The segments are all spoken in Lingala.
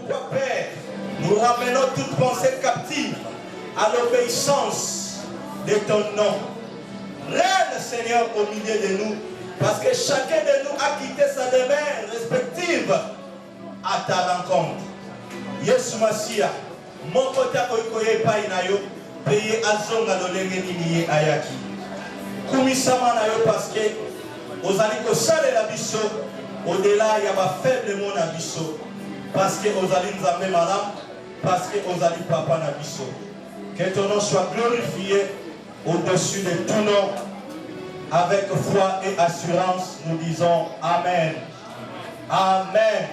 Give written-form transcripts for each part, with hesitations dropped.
pourquoi, Père, nous ramenons toute pensée captive à l'obéissance de ton nom. Règne, Seigneur, au milieu de nous, parce que chacun de nous a quitté sa demeure respective à ta rencontre. Yesu Masia, mon côté koye painayo, paye azonga lolenge nini ayaki. Kumisama na yo parce que ozali ko sale la biso, au-delà ya ba faible mon abiso, parce que ozali nzambe malam, parce que ozali papa na biso. Que ton nom soit glorifié au-dessus de tout nom. Avec foi et assurance, nous disons Amen. Amen.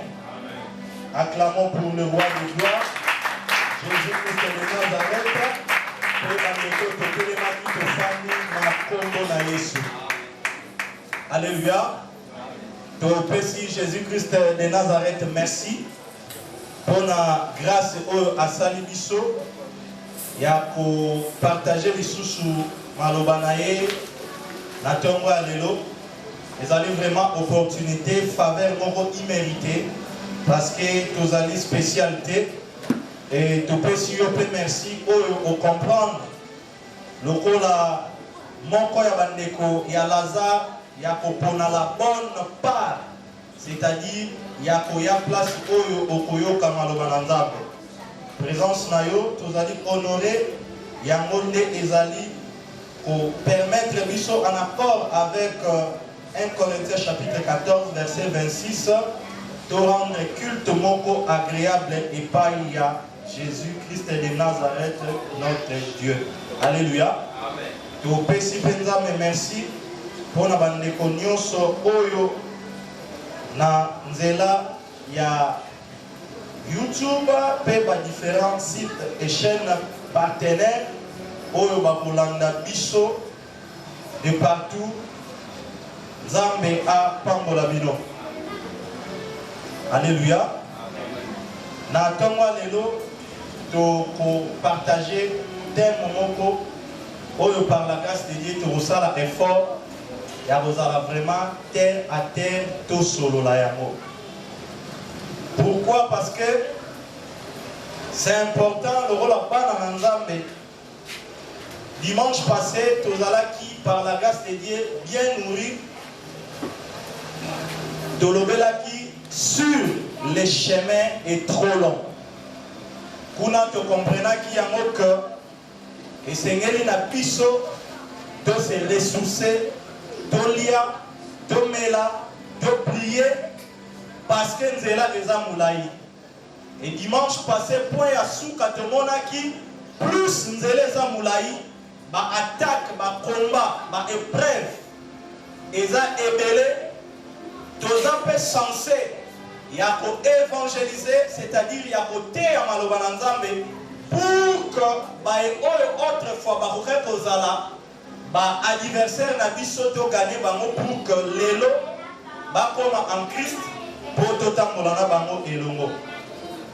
Acclamons pour le roi de gloire, Jésus-Christ de Nazareth, Alléluia. Merci Jésus-Christ de Nazareth, merci pour la grâce à Salibiso. Il y a pour partager les sous Malobanaye, la tombe à l'élo. Ils ont vraiment opportunité, faveur imméritée, parce que tous les spécialités. Et tout petit merci au comprendre. Le coup là, mon corps il y a Lazare, il y a la bonne part. C'est-à-dire, il y a place au Koyo Kamalobananzab. Présence Nayo, tous allez honorer, il y a Monde Ezali pour permettre Bisso en accord avec 1 Corinthiens chapitre 14, verset 26, de rendre culte moko agréable et païa. Jésus-Christ de Nazareth, notre Dieu. Alléluia. Amen. Merci pour la bande oyo na nzela ya YouTube pe ba différents sites et chaînes partenaires oyo ba kolanda biso de partout. Nzambe a pambola bino. Alléluia. Na tongwa lelo pour partager thème moko oyo par la grâce de Dieu tu ressens l'effort ya bozala vraiment terre à terre to solo la yango. Pourquoi? Parce que c'est important le rôle à bana nzambe. Dimanche passé tozala qui par la grâce de Dieu bien nourri tolobela qui sur les chemins est trop long. Kuna te comprena qui yango que et sengeli na biso de se ressourcer, de lia, de mela, de prier parce que nzela eza moulaï. Et dimanche passé point ya souka te monaki plus nzela eza moulaï, ba attaque, ba combat, ba épreuve eza ebele toza pe censé il y a pour évangéliser, c'est-à-dire il y a côté à Malobananzambe pour que autrefois adversaire n'a bisoto gagné pour que l'élo comme en Christ pour total molana bango elongo.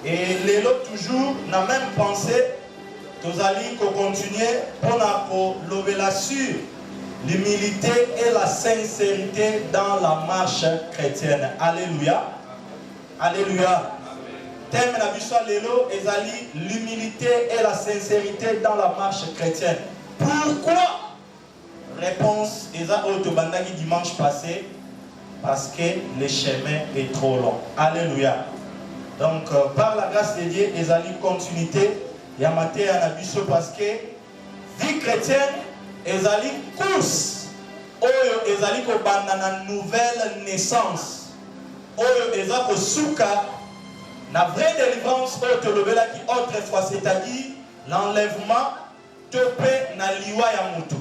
Et l'élo toujours n'a même pensé tous allez continuer pour lever sur l'humilité et la sincérité dans la marche chrétienne. Alléluia. Alléluia. Thème la vie soit l'élo, ezali l'humilité et la sincérité dans la marche chrétienne. Pourquoi? Réponse eza otobandaki dimanche passé parce que le chemin est trop long. Alléluia. Donc par la grâce de Dieu, ezali continuité yamate anabiso parce que vie chrétienne ezali course oyo ezali ko bandana nouvelle naissance. Oyo eza ko suka la vraie délivrance qui autrefois, c'est-à-dire l'enlèvement topé na liwa ya mutu.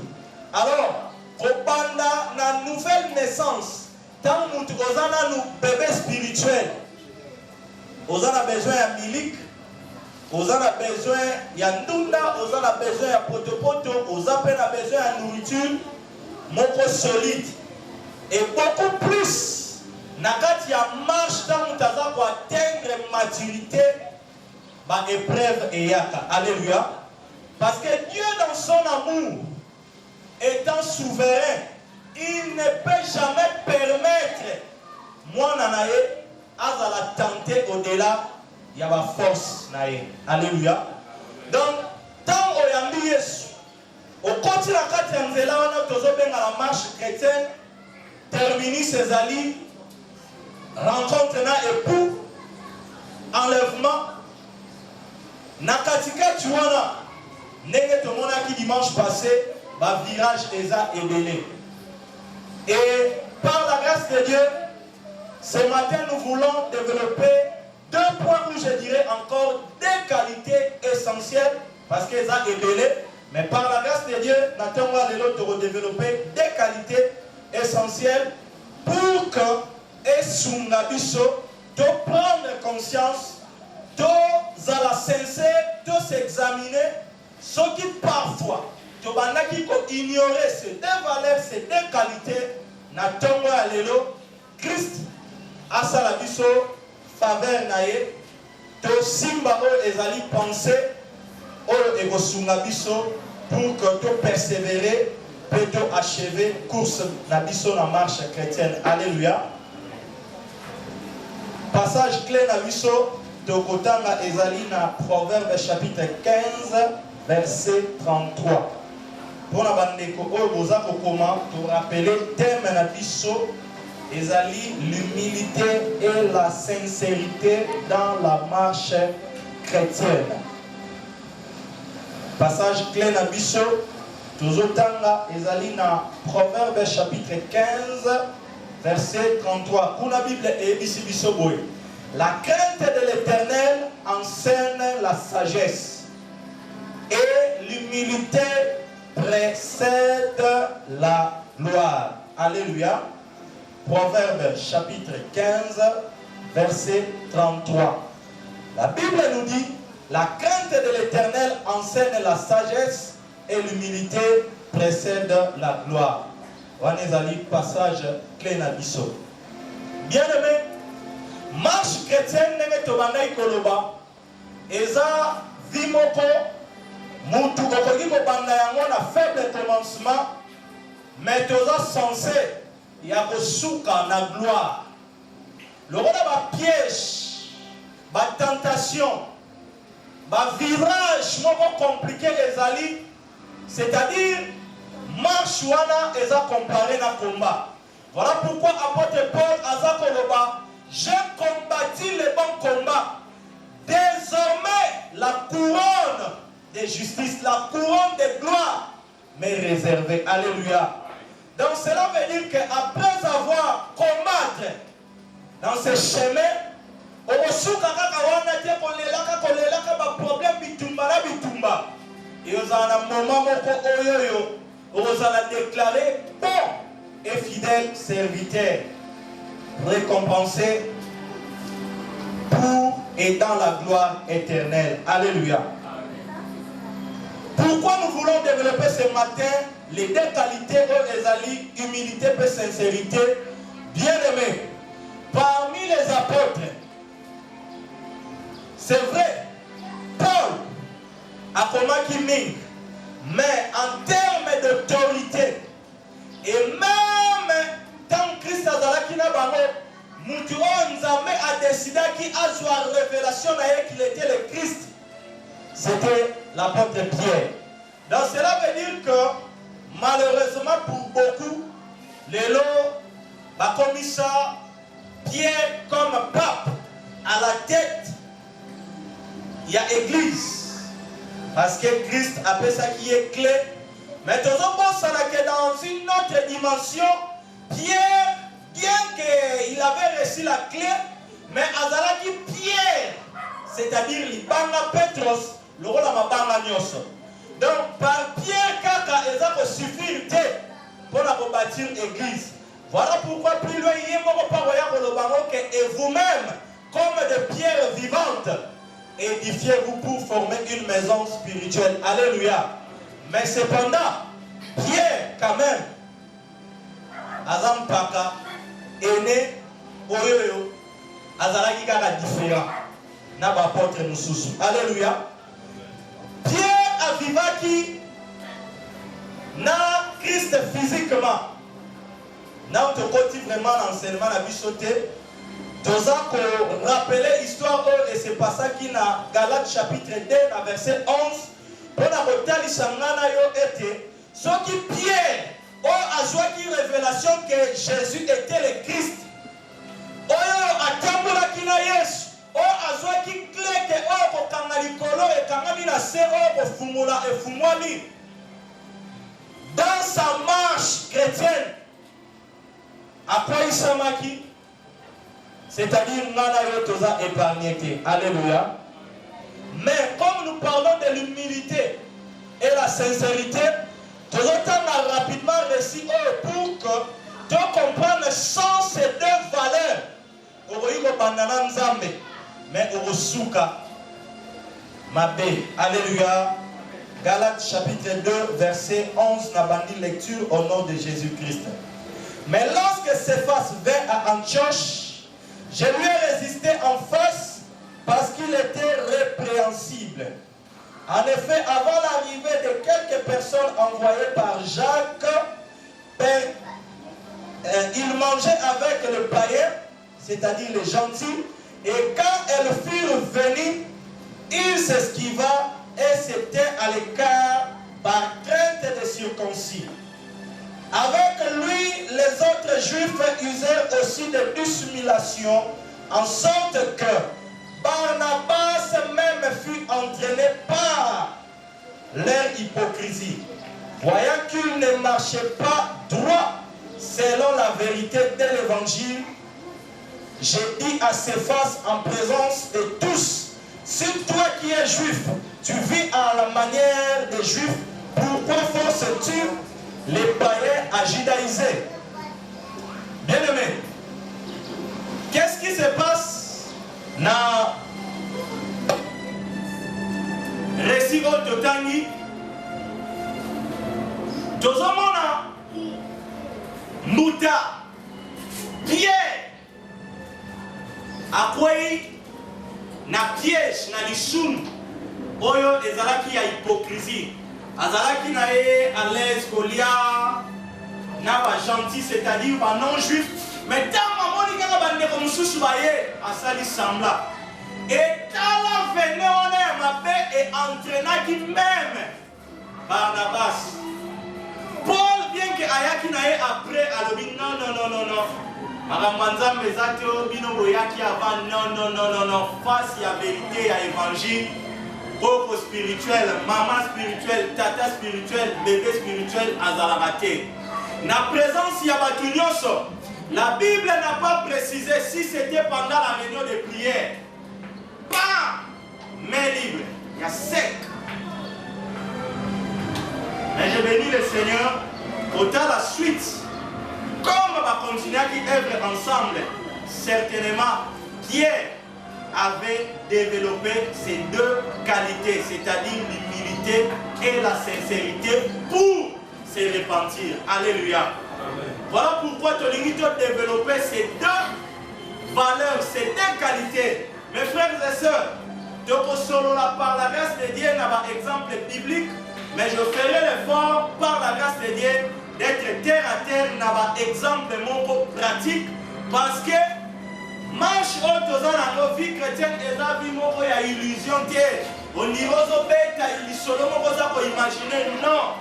Alors, kopanda na nouvelle naissance, tant mutu ozana nou bébé spirituel, ozana besoin ya milik, ozana besoin ya ndunda, ozana besoin ya potopoto, ozana besoin ya nourriture, moko solide, et beaucoup plus. Nakati ya marche dans mutaza pour atteindre maturité, ba épreuve et yaka. Alléluia. Parce que Dieu dans son amour, étant souverain, il ne peut jamais permettre moi nanaye à la tenter au-delà il y a la force. Alléluia. Donc, tant au yambi Yesu, au côté la quatrième zéla, on a toujours bien à la marche chrétienne, terminer ses alliés, rencontre un époux, enlèvement, nakatika tuana, n'est-ce pas qui dimanche passé, va virage Eza et Belé. Et par la grâce de Dieu, ce matin nous voulons développer deux points où je dirais encore des qualités essentielles, parce qu'Eza est Belé, mais par la grâce de Dieu, nous allons développer des qualités essentielles pour que Esungabiso de prendre conscience, de la sincère, de s'examiner, ce qui parfois, tu ignorer ces deux valeurs, ces deux qualités, Natongo Alelo, Christ, Asalabiso, faveur nae, to simba o ezali penser, o egosungabiso, pour que tu persévérer, pour tu achever course na biso na marche chrétienne. Alléluia. Passage clé na biso, Tokotanga ezali na Proverbe chapitre 15, verset 33. Pour la bandeko oyo boza kokoma, to rappeler thème na biso ezali l'humilité et la sincérité dans la marche chrétienne. Passage clé na biso tozotanga ezali na Proverbe chapitre 15 verset 33. Kuna Bible ebisi biso boye. La crainte de l'Éternel enseigne la sagesse et l'humilité précède la gloire. Alléluia. Proverbe chapitre 15 verset 33. La Bible nous dit, la crainte de l'Éternel enseigne la sagesse et l'humilité précède la gloire. Wanezali passage clé na biso. Bien aimé, marche chrétienne nenge tobanda ikoloba eza vimoko mutu okoki kobanda yango na faible commencement, mais toza censé ya kosuka na gloire. Lokola ba piège, ba tentation, ba virage moko compliqué ezali, c'est-à-dire marche wana eza comparé na combat. Voilà pourquoi apôtre Paul aza koloba, j'ai combattu le bon combat. Désormais la couronne de justice, la couronne de gloire m'est réservée. Alléluia. Donc cela veut dire qu'après avoir combattu dans ce chemin, osuka kaka wana te kolelaka ba problème bitumba na bitumba. Et aux en moment moko oyoyo, aux en déclaré bon et fidèle serviteur, récompensé pour et dans la gloire éternelle. Alléluia. Pourquoi nous voulons développer ce matin les deux qualités ezali, humilité et sincérité? Bien aimé, parmi les apôtres, c'est vrai, Paul a commis, mais en termes d'autorité, et même tant Christ azalaki na bango, mutu oyo Nzambe a décidé qu'il a soit révélation qu'il était le Christ, c'était l'apôtre Pierre. Donc cela veut dire que malheureusement pour beaucoup, les lots va commis ça, Pierre comme pape à la tête, il y a église. Parce que Christ a fait ça qui est clé. Mais tout que dans une autre dimension, Pierre, bien qu'il avait reçu la clé, mais Azalaki Pierre, c'est-à-dire l'Ibanga Petros, le rôle de Mabanga Nyoso. Donc par Pierre Kaka, il a suffire pour la bâtir l'église. Voilà pourquoi plus loin, il y a et vous-même, comme des pierres vivantes, édifiez-vous pour former une maison spirituelle. Alléluia. Mais cependant, Pierre, quand même, Azam Paka, est né au Yoyo, Azalaki Kaka différent. N'a pas apporté nous sous. Alléluia. Pierre a vivaki na Christ physiquement. N'a pas vraiment l'enseignement à bisoter. Toza ko rappeler histoire et c'est pas ça qui na Galates chapitre 2 verset 11 pour la kotalisa ngana yo été ce qui Pierre a joué une révélation que Jésus était le Christ. Oyo atambola kina Yesu a joué une clé que ko kanga likolo et kanga mina se ko fumula et fumwali dans sa marche chrétienne. Après Isamaki, c'est-à-dire Nana Yotoza épargné. Alléluia. Mais comme nous parlons de l'humilité et la sincérité, nous avons rapidement réussi pour que tu comprennes sans ces deux valeurs. Oroïgo Bandana Nzambe, mais Orosuka Mabe. Alléluia. Galates chapitre 2, verset 11, n'a pas dit lecture au nom de Jésus-Christ. Mais lorsque Céphas vint à Antioche, je lui ai résisté en face parce qu'il était répréhensible. En effet, avant l'arrivée de quelques personnes envoyées par Jacques, il mangeait avec le païen, c'est-à-dire les gentils, et quand elles furent venues, il s'esquiva et s'était à l'écart par crainte des circoncis. Avec lui, les autres juifs usèrent aussi de dissimulation, en sorte que Barnabas même fut entraîné par leur hypocrisie. Voyant qu'il ne marchait pas droit selon la vérité de l'évangile, j'ai dit à Céphas en présence de tous, si toi qui es juif, tu vis à la manière des juifs, pourquoi forces-tu les païens à judaïser? Bien-aimé, qu'est-ce qui se passe dans le récit de Totangi? Tozomona Mouta Pierre akwei na piège na lisum oyo ezalaki ya hypocrisie. Azalaki na ye à l'aise kolia na ba gentil, c'est-à-dire ba non juif, mais tant mamoni kaka bandeko mususu baye asali sembla et tala vene on est mabe et entraînaki même Barnabas. Paul, bien que ayaki na ye après alobi non Maramanza mezato bino boyaki avant non face à la vérité à l'évangile. Beaucoup spirituel, maman spirituelle, tata spirituelle, bébé spirituel, azalabate. Na présence yabatunyoso, la Bible n'a pas précisé si c'était pendant la réunion de prière. Pas mais libre, il y a sec. Mais je bénis le Seigneur pour la suite. Comme on va continuer à œuvrer ensemble, certainement Pierre avait développé ces deux qualités, c'est-à-dire l'humilité et la sincérité pour se repentir. Alléluia. Amen. Voilà pourquoi tu as développé ces deux valeurs, ces deux qualités. Mes frères et sœurs, par la grâce de Dieu, n'a pas exemple biblique, mais je ferai l'effort par la grâce de Dieu d'être terre à terre, n'a pas exemple mon pratique, parce que marche autour dans la vie chrétienne et la vie moko ya illusion tiers. Au niveau zobeta il solo moko za ko imaginer non.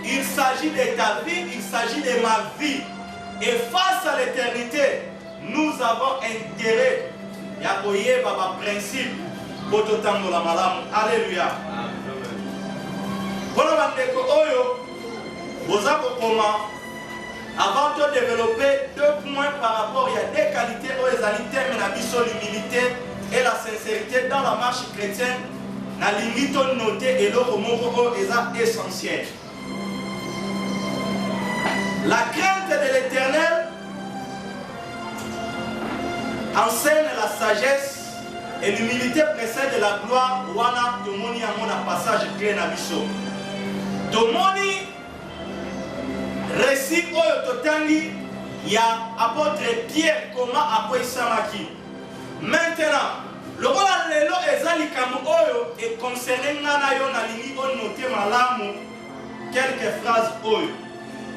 Il s'agit de ta vie, il s'agit de ma vie. Et face à l'éternité, nous avons intérêt ya koye baba principe poto tambola malamu. Alléluia. Voilà bandeko oyo bozako koma. Avant de développer deux points par rapport, il y a des qualités aux égalités, mais la l'humilité et la sincérité dans la marche chrétienne, la limite notée et l'autre mot est essentiel. La crainte de l'Éternel enseigne la sagesse et l'humilité précède la gloire. Wana tomoni a mon passage clé na biso. Tomoni récit oyo totangi ya apôtre Pierre comment après samaki. Maintenant, le rôle lelo ezali kamu oyo et concerné ngana yo na lingi on noté malamu quelques phrases oyo.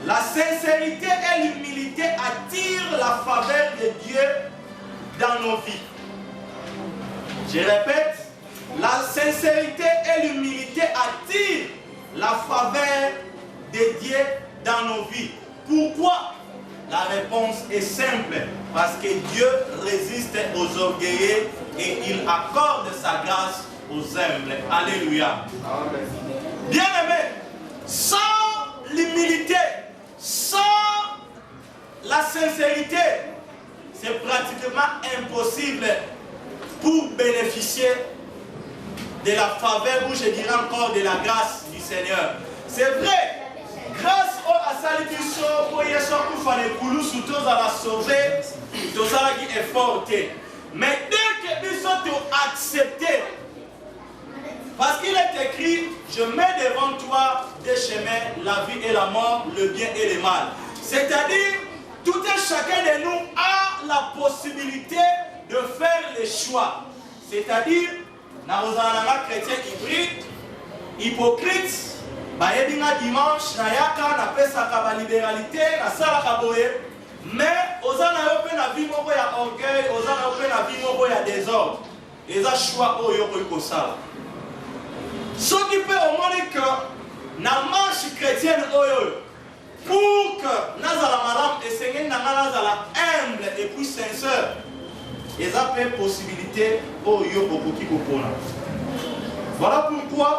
La sincérité et l'humilité attirent la faveur de Dieu dans nos vies. Je répète, la sincérité et l'humilité attirent la faveur de Dieu dans nos vies. Pourquoi? La réponse est simple. Parce que Dieu résiste aux orgueilleux et il accorde sa grâce aux humbles. Alléluia. Amen. Bien-aimés, sans l'humilité, sans la sincérité, c'est pratiquement impossible pour bénéficier de la faveur, ou je dirais encore de la grâce du Seigneur. C'est vrai, grâce à Salibiso, pour Yeshua Koufane Koulou, sous tous à la sauver, tous à qui est forte. Mais dès que nous sommes acceptés, parce qu'il est écrit, je mets devant toi des chemins, la vie et la mort, le bien et le mal. C'est-à-dire, tout et chacun de nous a la possibilité de faire les choix. C'est-à-dire, nous avons un chrétien hybride, hypocrite, bayebinga dimanche, nayaka, na pesaka ba libéralité, na salaka boye, mais ozana yo pe na vie moko ya orgueil, ozana yo pe na vie moko ya désordre. Eza choix oyo ko sala. Ce qui peut au moins que na marche chrétienne oyo, pour que nazala madame et seigneur nazala humble et puis sincère, eza pe possibilité oyo bokoki kopona. Voilà pourquoi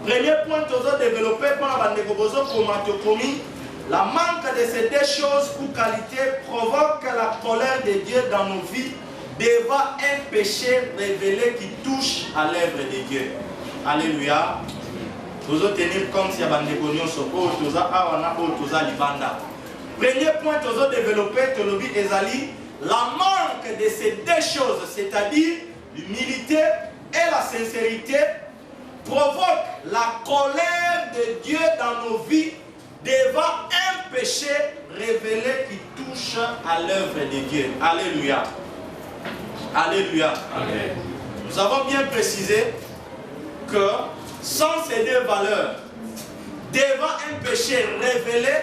premier point que nous avons développé pendant la manque de ces deux choses ou qualités provoque la colère de Dieu dans nos vies devant un péché révélé qui touche à l'œuvre de Dieu. Alléluia. Nous allons tenir compte si y a des cognos sur premier point que nous avons développé, la manque de ces deux choses, c'est-à-dire l'humilité et la sincérité, provoque la colère de Dieu dans nos vies devant un péché révélé qui touche à l'œuvre de Dieu. Alléluia. Alléluia. Amen. Nous avons bien précisé que sans ces deux valeurs, devant un péché révélé,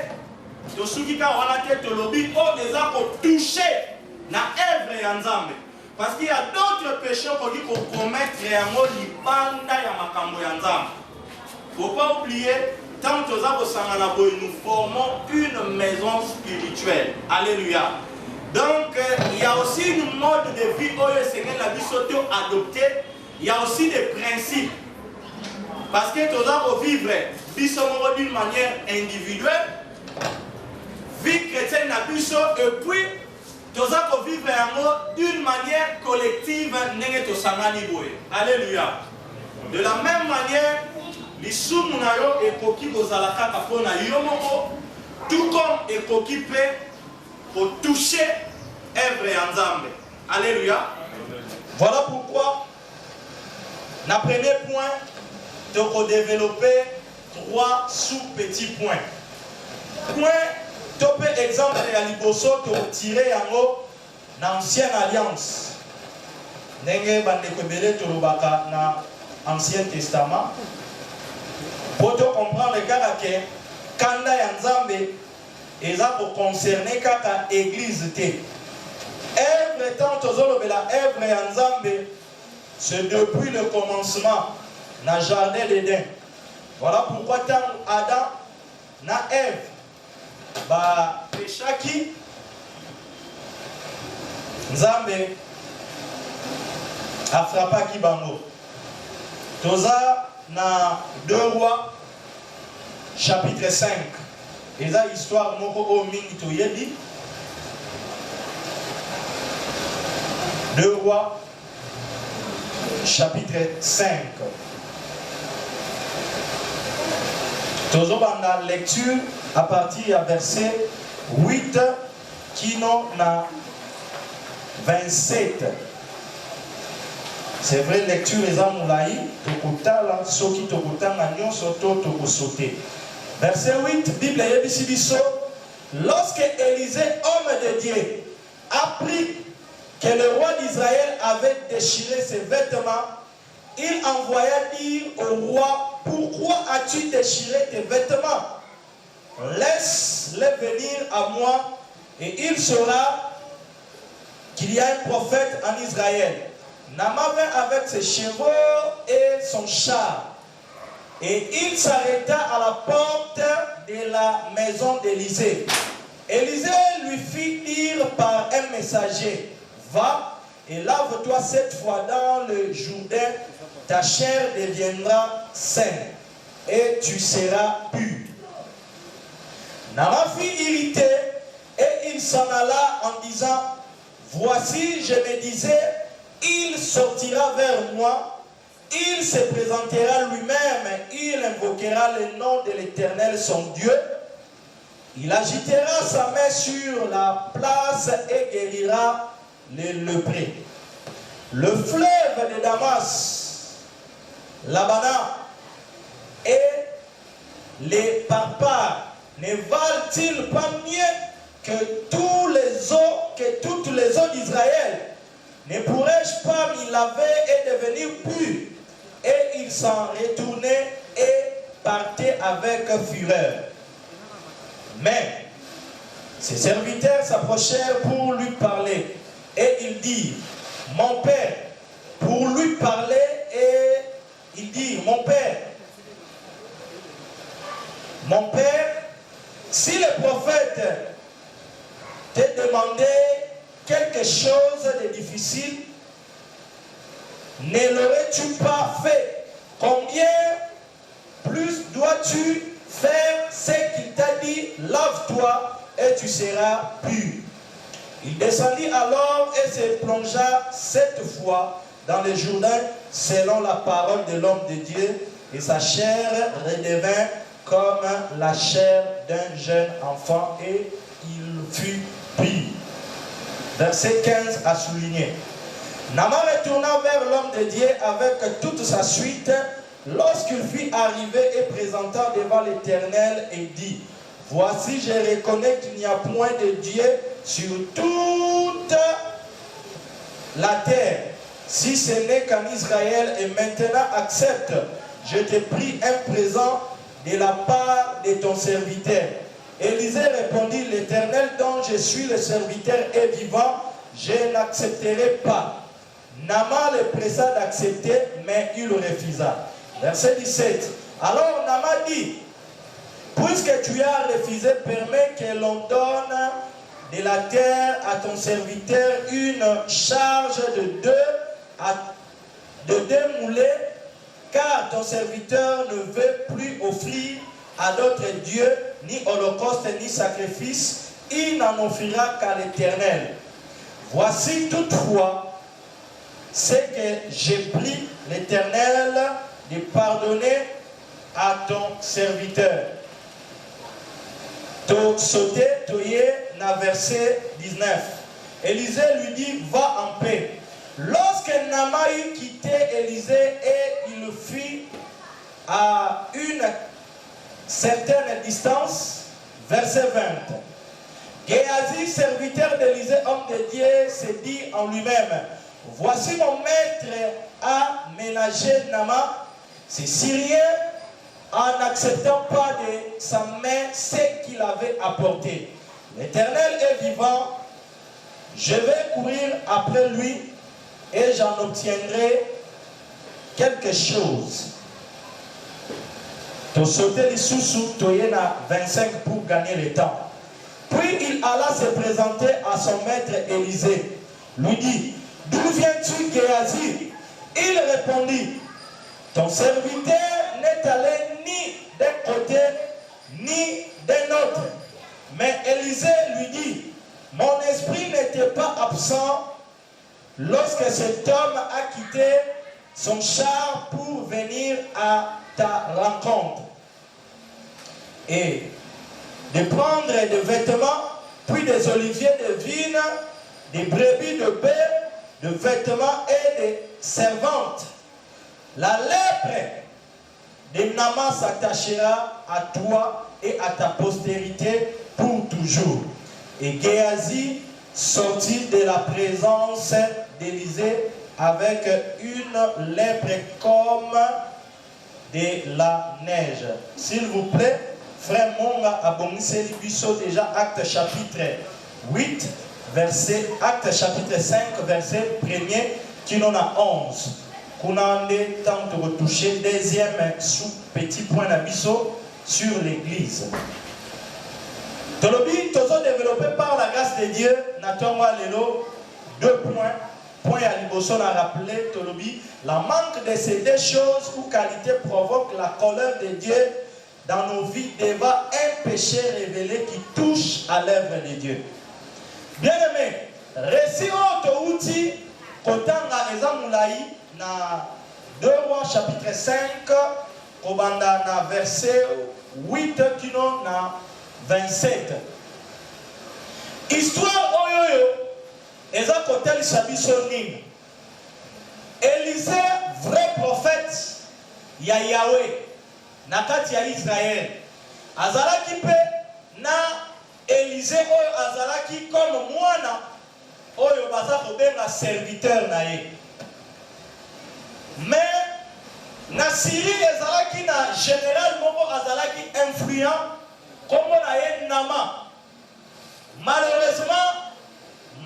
de ceux qui ont touché la œuvre de Dieu. Parce qu'il y a d'autres péchés qu'on commettre en libanda ya makambo ya nzambe. Faut pas oublier, tant que nous formons une maison spirituelle. Alléluia. Donc il y a aussi une mode de vie où le Seigneur l'a adopté. Il y a aussi des principes. Parce que nous avons vivre d'une manière individuelle, vie chrétienne et puis nous allons vivre d'une manière collective. Alléluia. De la même manière, les sous-munayo et koki bozalaka kapona yomoko, tout comme et koki peut pour toucher œuvre ensemble. Alléluia. Voilà pourquoi, dans le premier point, nous avons développé 3 sous-petits points. Point. Top exemple de la liboso que tiré en haut dans l'ancienne alliance. Nenge bandeko belé tolobaka na Ancien Testament. Pour te comprendre que kanda ya Nzambe eza ko concerner kaka église te. Œuvre tant tozolo bela œuvre ya Nzambe c'est depuis le commencement na jardin d'Éden. Voilà pourquoi tant Adam na Ève ba peshaki Nzambe afrapaki bango. Toza na 2 Rois chapitre 5. Eza histoire moko o mingi toyebi. 2 Rois chapitre 5. Tozo banda lecture à partir du verset 8 qui na 27. C'est vrai, lecture les amoulaï, tokotala, soki tokotanga nyon soto tokosote. Verset 8, Bible yebisibiso, lorsque Élisée, homme de Dieu, apprit que le roi d'Israël avait déchiré ses vêtements, il envoya dire au roi, pourquoi as-tu déchiré tes vêtements? Laisse-les venir à moi et il saura qu'il y a un prophète en Israël. Naaman vint avec ses chevaux et son char. Et il s'arrêta à la porte de la maison d'Élisée. Élisée lui fit dire par un messager, va et lave-toi 7 fois dans le Jourdain, ta chair deviendra saine et tu seras pur. Naaman fut irrité et il s'en alla en disant, voici, je me disais, il sortira vers moi, il se présentera lui-même, il invoquera le nom de l'Éternel son Dieu, il agitera sa main sur la place et guérira les lépreux. Le fleuve de Damas, l'Abana et les Parpars ne valent-ils pas mieux que toutes les eaux d'Israël? Ne pourrais-je pas m'y laver et devenir pur? Et il s'en retournait et partait avec fureur. Mais ses serviteurs s'approchèrent pour lui parler. Et il dit, mon père, pour lui parler, et il dit, mon père, si le prophète te demandait quelque chose de difficile, ne l'aurais-tu pas fait? Combien plus dois-tu faire ce qu'il t'a dit? Lave-toi et tu seras pur. Il descendit alors et se plongea 7 fois dans le Jourdain selon la parole de l'homme de Dieu, et sa chair redevint comme la chair d'un jeune enfant et il fut pur. Verset 15 à souligner. Naaman retourna vers l'homme de Dieu avec toute sa suite lorsqu'il fut arrivé et présenta devant l'Éternel et dit, voici, je reconnais qu'il n'y a point de Dieu sur toute la terre, si ce n'est qu'en Israël, et maintenant accepte, je te prie, un présent de la part de ton serviteur. Élisée répondit, l'Éternel dont je suis le serviteur est vivant, je n'accepterai pas. Naaman le pressa d'accepter, mais il refusa. Verset 17. Alors Naaman dit, puisque tu as refusé, permets que l'on donne de la terre à ton serviteur une charge de deux moulets, car ton serviteur ne veut plus offrir à d'autres dieux, ni holocauste, ni sacrifice, il n'en offrira qu'à l'Éternel. Voici toutefois ce que j'ai pris l'Éternel de pardonner à ton serviteur. Sauté, Toye, na verset 19. Élisée lui dit, va en paix. Lorsque Naaman eut quitté Élisée et il fut à une certaine distance, verset 20. Géasi, serviteur d'Élisée, homme de Dieu, se dit en lui-même, voici mon maître a ménagé Naaman, c'est Syrien, en n'acceptant pas de sa main ce qu'il avait apporté. L'Éternel est vivant, je vais courir après lui et j'en obtiendrai quelque chose. Tu sautais les sous-sous, tu y en as 25 pour gagner le temps. Puis il alla se présenter à son maître Élisée, lui dit, d'où viens-tu, Géasi? Il répondit, ton serviteur n'est allé ni d'un côté ni d'un autre. Mais Élisée lui dit, mon esprit n'était pas absent lorsque cet homme a quitté son char pour venir à ta rencontre. Et de prendre des vêtements, puis des oliviers de vigne, des brebis de bœuf, de vêtements et des servantes. La lèpre de Naaman s'attachera à toi et à ta postérité pour toujours. Et Géasi sortit de la présence d'Élisée avec une lèpre comme de la neige. S'il vous plaît, frère Monga Abongiseli Bisso, déjà acte chapitre 8, verset, Acte chapitre 5, verset 1er, qui n'en a 11. Qu'on a temps de retoucher, deuxième sous-petit point d'abisso sur l'église. Tolobi, toujours développé par la grâce de Dieu, Natonwa Lelo, 2 points. Point à Liboson a rappelé, Tolobi, la manque de ces deux choses ou qualités provoque la colère de Dieu dans nos vies devant un péché révélé qui touche à l'œuvre de Dieu. Bien aimé, récit auto outil, Kotanga Ezamoulaï, na 2 Rois chapitre 5, Kobanda na verset 8, kino na 27. Histoire oyoyo, Eza Kotel Sabisonim. Élisée, vrai prophète, ya Yahweh, nakati ya Israël. Azalaki pe na Élisée oyo azalaki comme mwana oyo baza kobenga serviteur na ye. Mais na Syrie ezalaki na général moko azalaki influent comme na ye Nama. Malheureusement,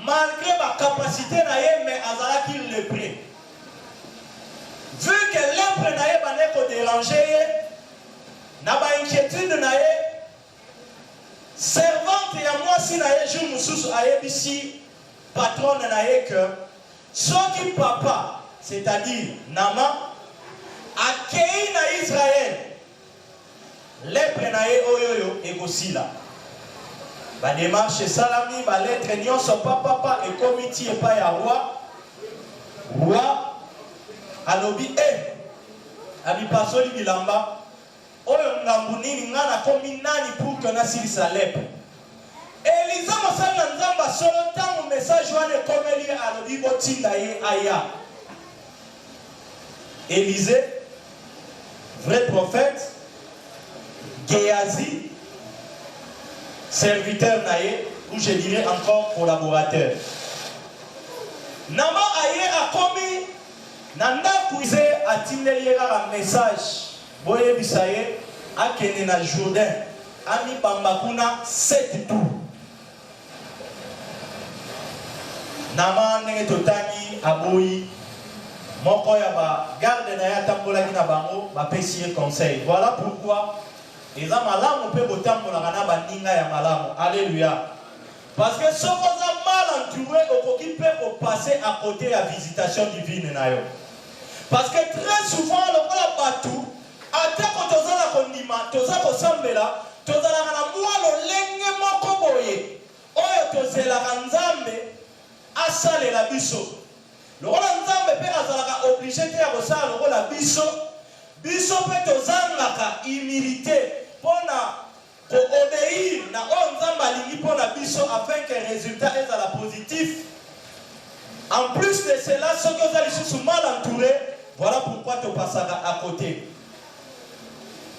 malgré ma capacité na ye, mais azalaki lépreux. Vu que lèpre na ye bane ko déranger ye, na ba inquiétude na ye, servante ya mwasi na ye jour mususu ayebisi patronne na ye que soki papa, c'est-à-dire Nama, accueilli na Israël, lèpre na ye oyoyo ekosila. Ba démarche salami, ba lettre nyonso papa et comité et pas ya roi. Roi alobi abi pasoli bilamba oyo ngambu nini ngana komi nani pour que na silisa lèpre. Elisa mosala nzamba solo tango message wane komeli alobi botinda ye aya. Élisée, vrai prophète, Géasi, serviteur naïe, ou je dirais encore collaborateur. Nama aye a commis, nanda kuize a tineliera un message, boye bisaye, a kene na Jourdain, ami bambakuna 7 tours. Nama nenge totani aboyi, moko ya ba garde na ya tambola na bango, ba pesier conseil. Voilà pourquoi et ça malamu peut botambola na ba ninga ya malamu. Alléluia. Parce que ce qu'on a mal entouré au qui peut passer à côté de la visitation divine na yo. Parce que très souvent le la batou ata ko tozala kondima, tozala ko sambela, tozala na mwalo lenge moko boye. Oyo tozela nzambe asale la biso. Le rôle nzambe pe azalaka obligé te ya kosala le rôle biso. Biso pe tozangaka humilité pona ko obéir na o nzamba lingi pona biso afin que le résultat soit positif. En plus de cela, ceux qui sont mal entourés, voilà pourquoi tu passes à côté.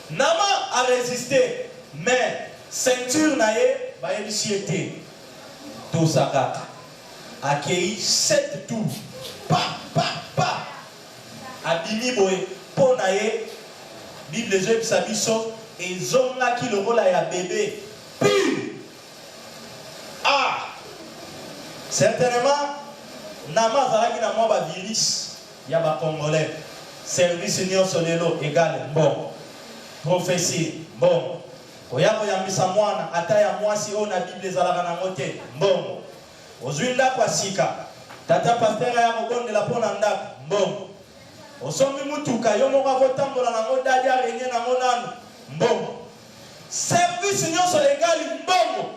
Nama a résisté, mais ceinture naïe, bah il y était. Tosaka accueilli 7 tours. Pa. Abimi boy, ponaye, Bible de Job Sabiso. Et zonga qui le rôle à bébé. Puis, certainement, Nama Zalaki na moi virus, yaba congolais. Service union solelo égal, bon. Prophétie, bon. Koyako yambisa mwana, ataya mwasi o na Bible zalaka na mote, bon. Ozuinda kwa sika, tata pasteur ya kogonde la pona ndako, bon. Osomi mutuka, yomo kwa votambola na modadi ya renye na monano. Bon. Service union sur l'égal bon.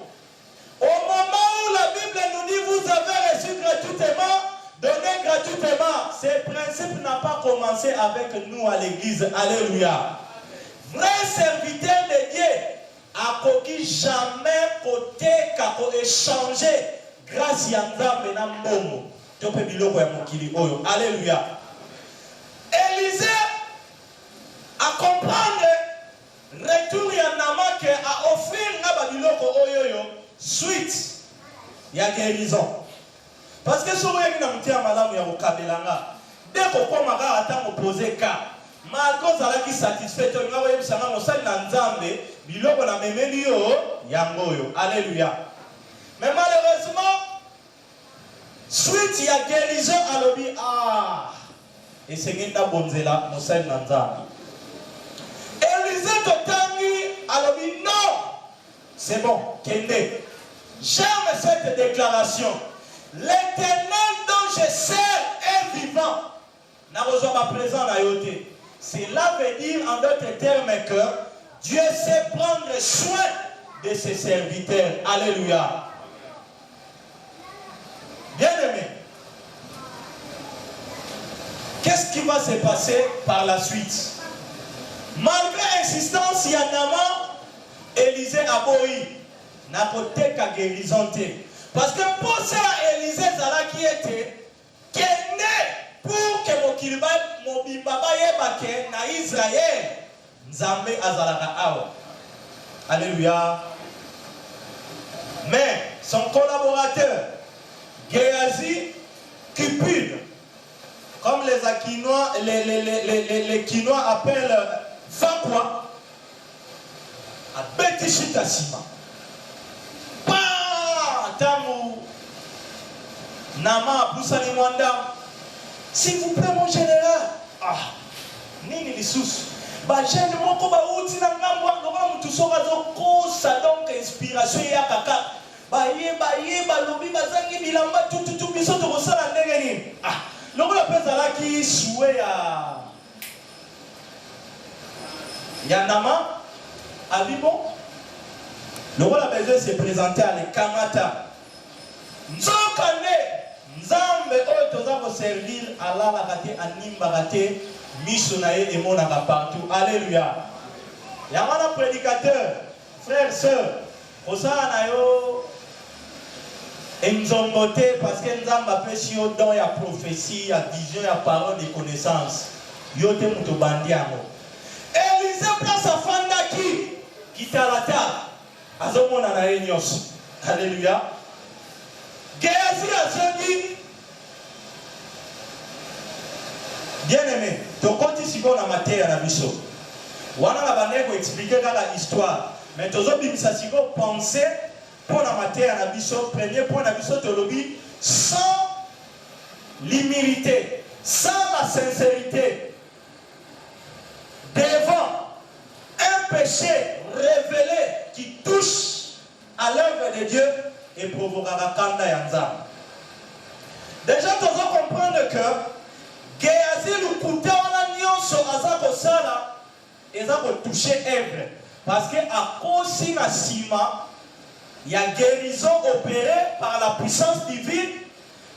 Au moment où la Bible nous dit vous avez reçu gratuitement, donnez gratuitement. Ce principe n'a pas commencé avec nous à l'église. Alléluia. Vrai serviteur de Dieu a coquille jamais côté kako échanger grâce à Nzambe na mbongo. Tope biloko ya mokili oyo. Alléluia. Élisée a comprendre retour ya Nama que a offrir na babiloko oyoyo suite ya guérison. Parce que souvent il y a une amitié malamu ya kokabelanga. Dès qu'on commence à attendre poser cas, malgré ça qui satisfait to nga webisa nga mosali na Nzambe biloko na memeli yo yango yo. Alléluia. Mais malheureusement Suite, il y a guérison à l'obi. Ah! Et c'est une bonzela, Moussa Nanzami. Élisée Totangi à l'obi. Non! C'est bon, Kende. J'aime cette déclaration. L'Éternel dont je sers est vivant. N'a besoin de présent à yoté. Cela veut dire en d'autres termes que Dieu sait prendre soin de ses serviteurs. Alléluia. Bien-aimé, qu'est-ce qui va se passer par la suite? Malgré l'insistance, il y a Nama, Élisée a boyi. N'a côté qu'à guérison. Parce que pour ça, Élisée Zala qui était, qui est né pour que mon bibaba yebake na Israël, Nzambe azalaka awa. Alléluia. Mais son collaborateur, Géasi, Cupide, comme les Aquinois, les Quinois appellent Fakwa, à Bétichitasima. Tamu Nama Boussani Mwanda. S'il vous plaît, mon général. Ah, Nini Lissous. Bah, j'ai le mot comme outil na ngambwa ngoma mtu soka zo kosa donc inspiration ya kaka. Ba lobi bazangi bilamba tout biso to kosala ndenge nini. Ah, loko la pesa la ki soué ya Nama Abibo. Le roi a besoin de se présenter à l'Ekamata. Nzokane, Nzambe otoza ko servir Allah la kate animba kate missionaire et monaka partout. Alléluia. Yamana prédicateur, frère, sœur, osana na yo enzombote parce que Nzamba pesi yo don ya prophétie, ya vision, ya parole de connaissance. Yo te muto bandi amo. Élisée place à Fandaki, Kitalata. Azomona na enyos. Alléluia. Géasi azongi. Bien-aimé, tokoti siko na matière na biso. Wana la bandeko expliquer la histoire. Mais tozo bimisa siko penser pour la matière na biso, premier point na biso tolobi sans l'humilité, sans la sincérité devant un péché révélé qui touche à l'œuvre de Dieu et provoquera la kanda yanza. Déjà, tu dois comprendre que Géasi le couteau la nyonso azako sala ezako toucher œuvre parce que à cause de la sima il y a guérison opérée par la puissance divine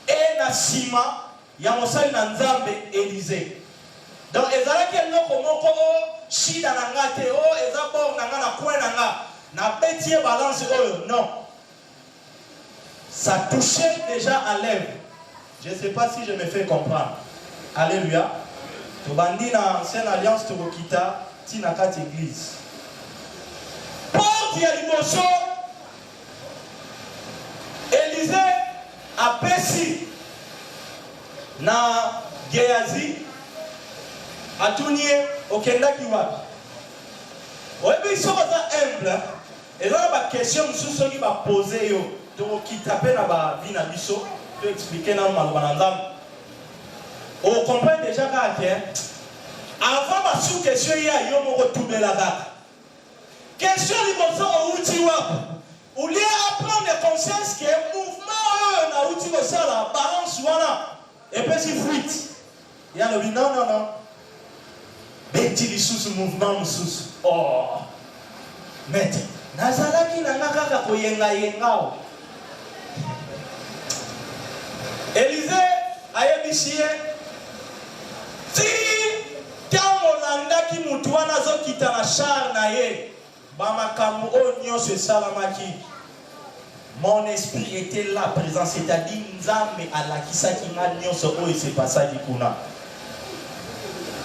et la sima il y a mosali na Nzambe Élisée. Donc ezalaki eloko moko shida na ngate ezabor na nga na coin na nga na bêtier balance non. Ça touchait déjà à l'œuvre. Je ne sais pas si je me fais comprendre. Alléluia. Tobandi na ancienne alliance Tobokita Tinakat église. Porte ya liboso Élisée a Pessi na Géasi Atunie okendaki wapi. Oyebi soki oza humble eza na baquestion mosusu soki bapose yo tokokita mpe na bavi na biso to explike nano maloba na Nzambe. Ocomprendre déjà kaka ke avant basu question ya yo moko tubela kaka question liboso outi wapi olie apprendre conscience ke mouvement oyo na outi kosala balance wana epesi fruit ya lobi non beti lisusu mouvement mosusu mete nazalaki nanga kaka koyenga Élisée ayebisi ye ti ntango olandaki mutu wana azokita na char na ye bamakambo oyo nyonso esalamaki mon esprit était là présent c'est-à-dire Nzambe alakisaki nga nyonso oyo esepasaki kuna.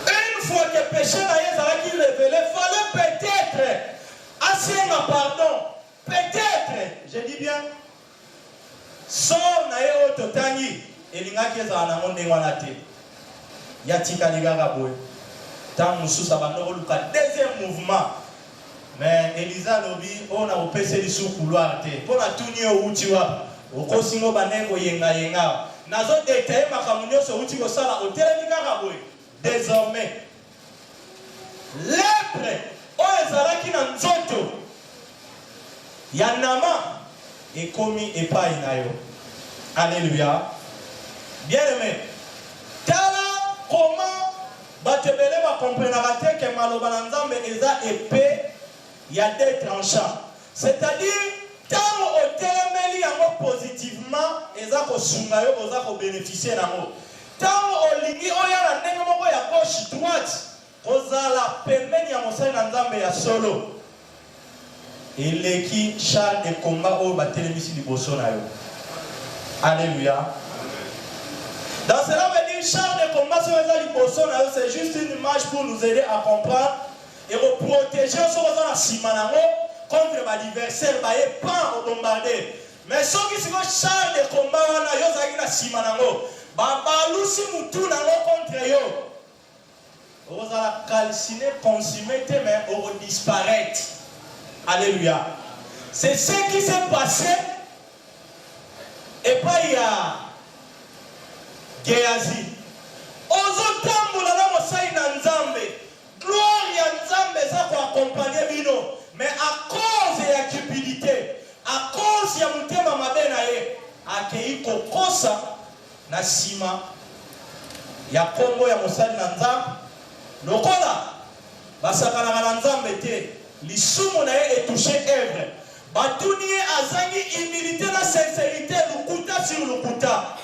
Une fois que péché na ye ezalaki révélé fallait peut-être asenga pardon peut-être je dis bien sort na ye oyo totangi elingaki ezala nango ndenge wana te ya tikali kaka boye ntango mosusu abanda koluka deuxième mouvement mais Élisée alobi oyo na kopesa lisu couloir te mpo na tuni oyo outi wapi okosinga obandenge koyengayenga nazo détaillé makamunyo so uti ko sala otelemi kaka boye. Désormais lèpre oyo ezalaki na nzoto ya Nama ekomi epai na yo. Alléluia. Bien aimé, tala comment batebele ba comprendre te que maloba na Nzambe eza épée ya deux tranchants. C'est-à-dire tant otelemeli yango positivement eza ko sunga yo oza ko bénéficier nango. Tant olingi oya na ndenge moko ya gauche droite kozala pembeni ya mosali na Nzambe ya solo. Eleki char de combat oyo batelemisi liboso na yo. Alléluia. Dans cela veut dire char de combat sur les liboso na yo, c'est juste une image pour nous aider à comprendre et pour protéger ceux qui sont en simanango contre l'adversaire baye pas au bombarder. Mais ceux qui sont char de combat wana yo zaki na simanango ba balusi mutu nango contre yo. Vous allez calciner, consumer, mais on disparaître. Alléluia. C'est ce qui s'est passé. Et pas il y a Géasi. Ozotambola na mosai na Nzambe. Gloire ya Nzambe za ko accompagner bino. Mais à cause de la cupidité, à cause ya mutema mabe na ye, akei kokosa na sima ya kombo ya mosali na Nzambe. Lokola basakana na Nzambe te. Lisumu na ye etouché œuvre. Batunier azangi humilité na sincérité lukuta sur lukuta.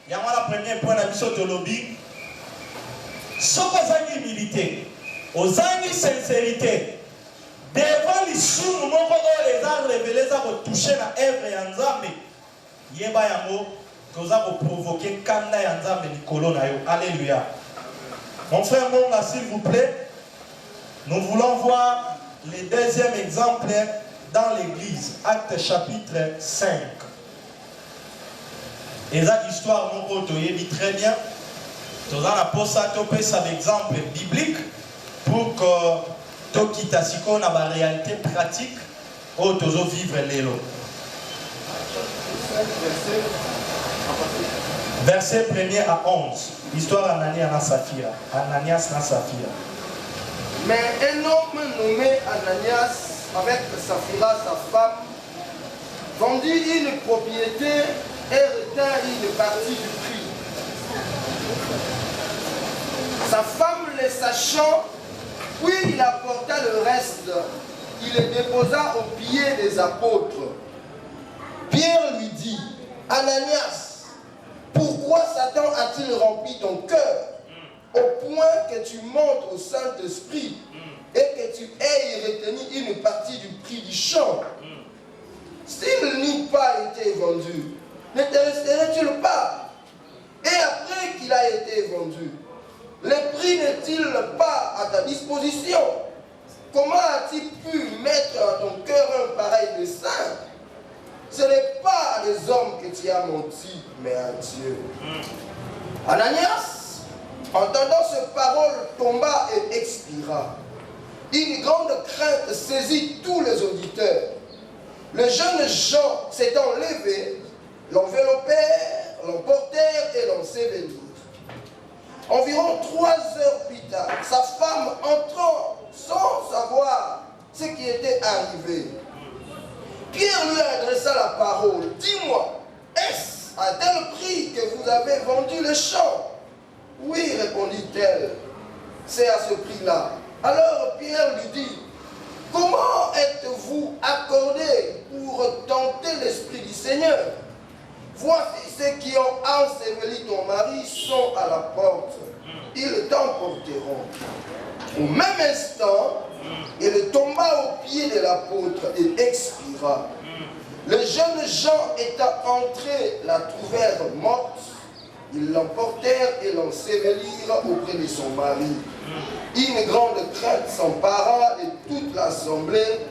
Yango la premier point na biso tolobi. Soko zangi humilité, ozangi sincérité. Devant lisumu moko oyo eza révélé za ko toucher na œuvre ya Nzambe. Yeba yango koza ko provoquer kanda ya Nzambe likolo na yo. Alléluia. Mon frère Monga, s'il vous plaît, nous voulons voir le deuxième exemple dans l'église, Acte chapitre 5. Et ça, l'histoire, mon pote, il très bien. Nous allons poser ça l'exemple biblique pour que tu quittes la réalité pratique où tu vas vivre l'élo. Verset 1er à 11. L'histoire Ananias na Saphira. Ananias na Saphira. Mais un homme nommé Ananias, avec Saphira, sa femme, vendit une propriété et retint une partie du prix. Sa femme, le sachant, puis il apporta le reste. Il le déposa aux pieds des apôtres. Pierre lui dit, Ananias, pourquoi Satan a-t-il rempli ton cœur au point que tu montes au Saint-Esprit et que tu aies retenu une partie du prix du champ? S'il n'eût pas été vendu, ne te resterait-il pas? Et après qu'il a été vendu, le prix n'est-il pas à ta disposition? Comment as-tu pu mettre à ton cœur un pareil dessein? Ce n'est pas à des hommes que tu as menti, mais à Dieu. Ananias, entendant ces paroles, tomba et expira. Une grande crainte saisit tous les auditeurs. Le jeune Jean s'étant levé, l'enveloppèrent, l'emportèrent et l'ensevelirent. Environ 3 heures plus tard, sa femme entrant sans savoir ce qui était arrivé. Pierre lui adressa la parole. Dis-moi, est-ce à tel prix que vous avez vendu le champ? Oui, répondit-elle, c'est à ce prix-là. Alors Pierre lui dit, comment êtes-vous accordé pour tenter l'Esprit du Seigneur? Voici ceux qui ont enseveli ton mari sont à la porte. Ils t'emporteront. Au même instant, il tomba aux pieds de l'apôtre et expira. Le jeune Jean étant entré, la trouvèrent morte. Ils l'emportèrent et l'ensevelirent auprès de son mari. Une grande crainte s'empara de toute l'assemblée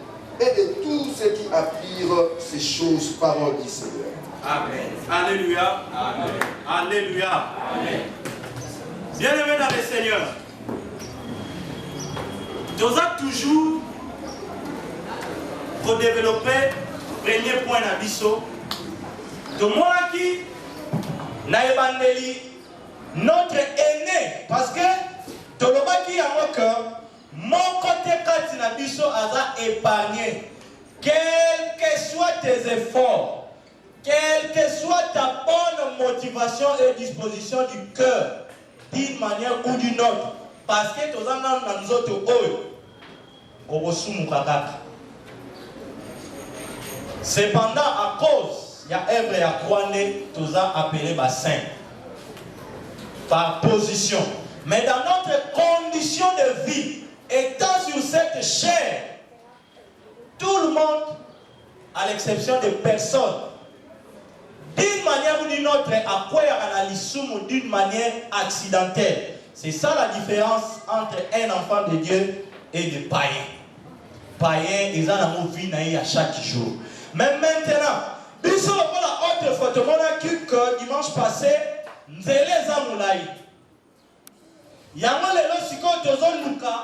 et de tous ceux qui apprirent ces choses, parole du Seigneur. Amen. Alléluia. Amen. Alléluia. Amen. Bien-aimés dans le Seigneur, nous avons toujours pour développer le premier point d'Abisso. De moi qui Naebandeli, notre aîné, parce que Tolobaki a que mon côté Katina Biso a épargné. Quels que soient tes efforts, quelle que soit ta bonne motivation et disposition du cœur, d'une manière ou d'une autre, parce que tu as nous autres, cependant, à cause, il y a œuvre et à croire, tu as appelé bassin par position. Mais dans notre condition de vie, étant sur cette chair, tout le monde, à l'exception de personnes, d'une manière ou d'une autre, à quoi analyser d'une manière accidentelle. C'est ça la différence entre un enfant de Dieu et des païens. Païens, ils ont la vie à chaque jour. Mais maintenant, bisous pour la autre photo, que dimanche passé, nous allons moulaï. Yango lelo siko tozo luka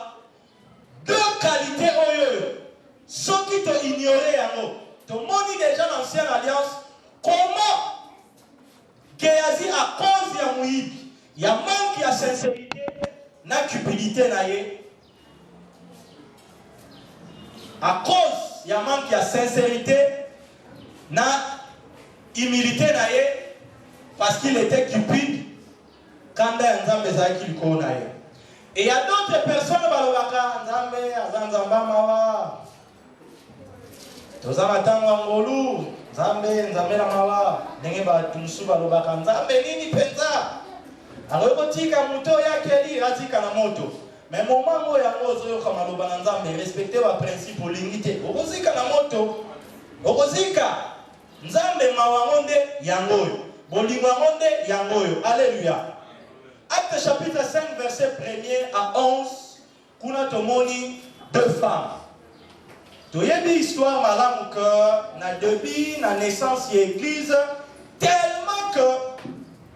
deux qualités oyo. Ceux qui te ignorent yango, te moni déjà dans l'ancienne alliance. Comment Géasi à cause de Moïse, il y a manque de sincérité, na cupidité naïe. À cause il y a manque de sincérité, na humilité naïe, parce qu'il était cupide quand il y a un Nzambe qui le connaît. Et il y a d'autres personnes qui disent Nzambe, mawa. Tozama tanga ngolu. Nzambe na mawa ndenge batumsu balobaka Nzambe nini penza akotika moto yake li atika na moto mais moment ngo yango ozoyoka maloba na Nzambe respecter ba principe olingi te okozika na moto okozika Nzambe mawa ngonde yango bolingo ngonde yango alléluia. Acte chapitre 5 verset 1er à 11 kuna tomoni deux femmes. Tu as une histoire malam que na début na naissance de l'église tellement que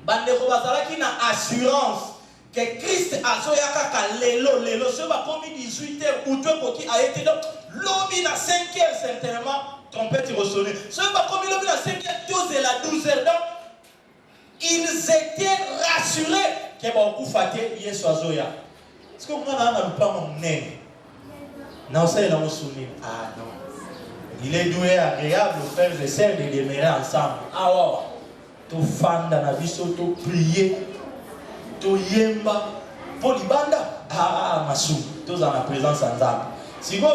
bandeko bazalaki na assurance que Christ azoyaka ka lelo ce va comme 18h ou toi koki a été donc lobby na 5h certainement trompette ressonner ce va comme lobby na 5h 12 et la 12h donc ils étaient rassurés que ba kufaté Yesu azoya. Est-ce que vous avez na lupango munene? Non, c'est là mon souvenir. Ah non. Il est doué, agréable, frères et sœurs, de demeurer ensemble. Ah ouais. Tout fan dans la vie, tout prier, tout yemba, pour libanda. Ah, massou. Tous dans la présence ensemble. Si vous,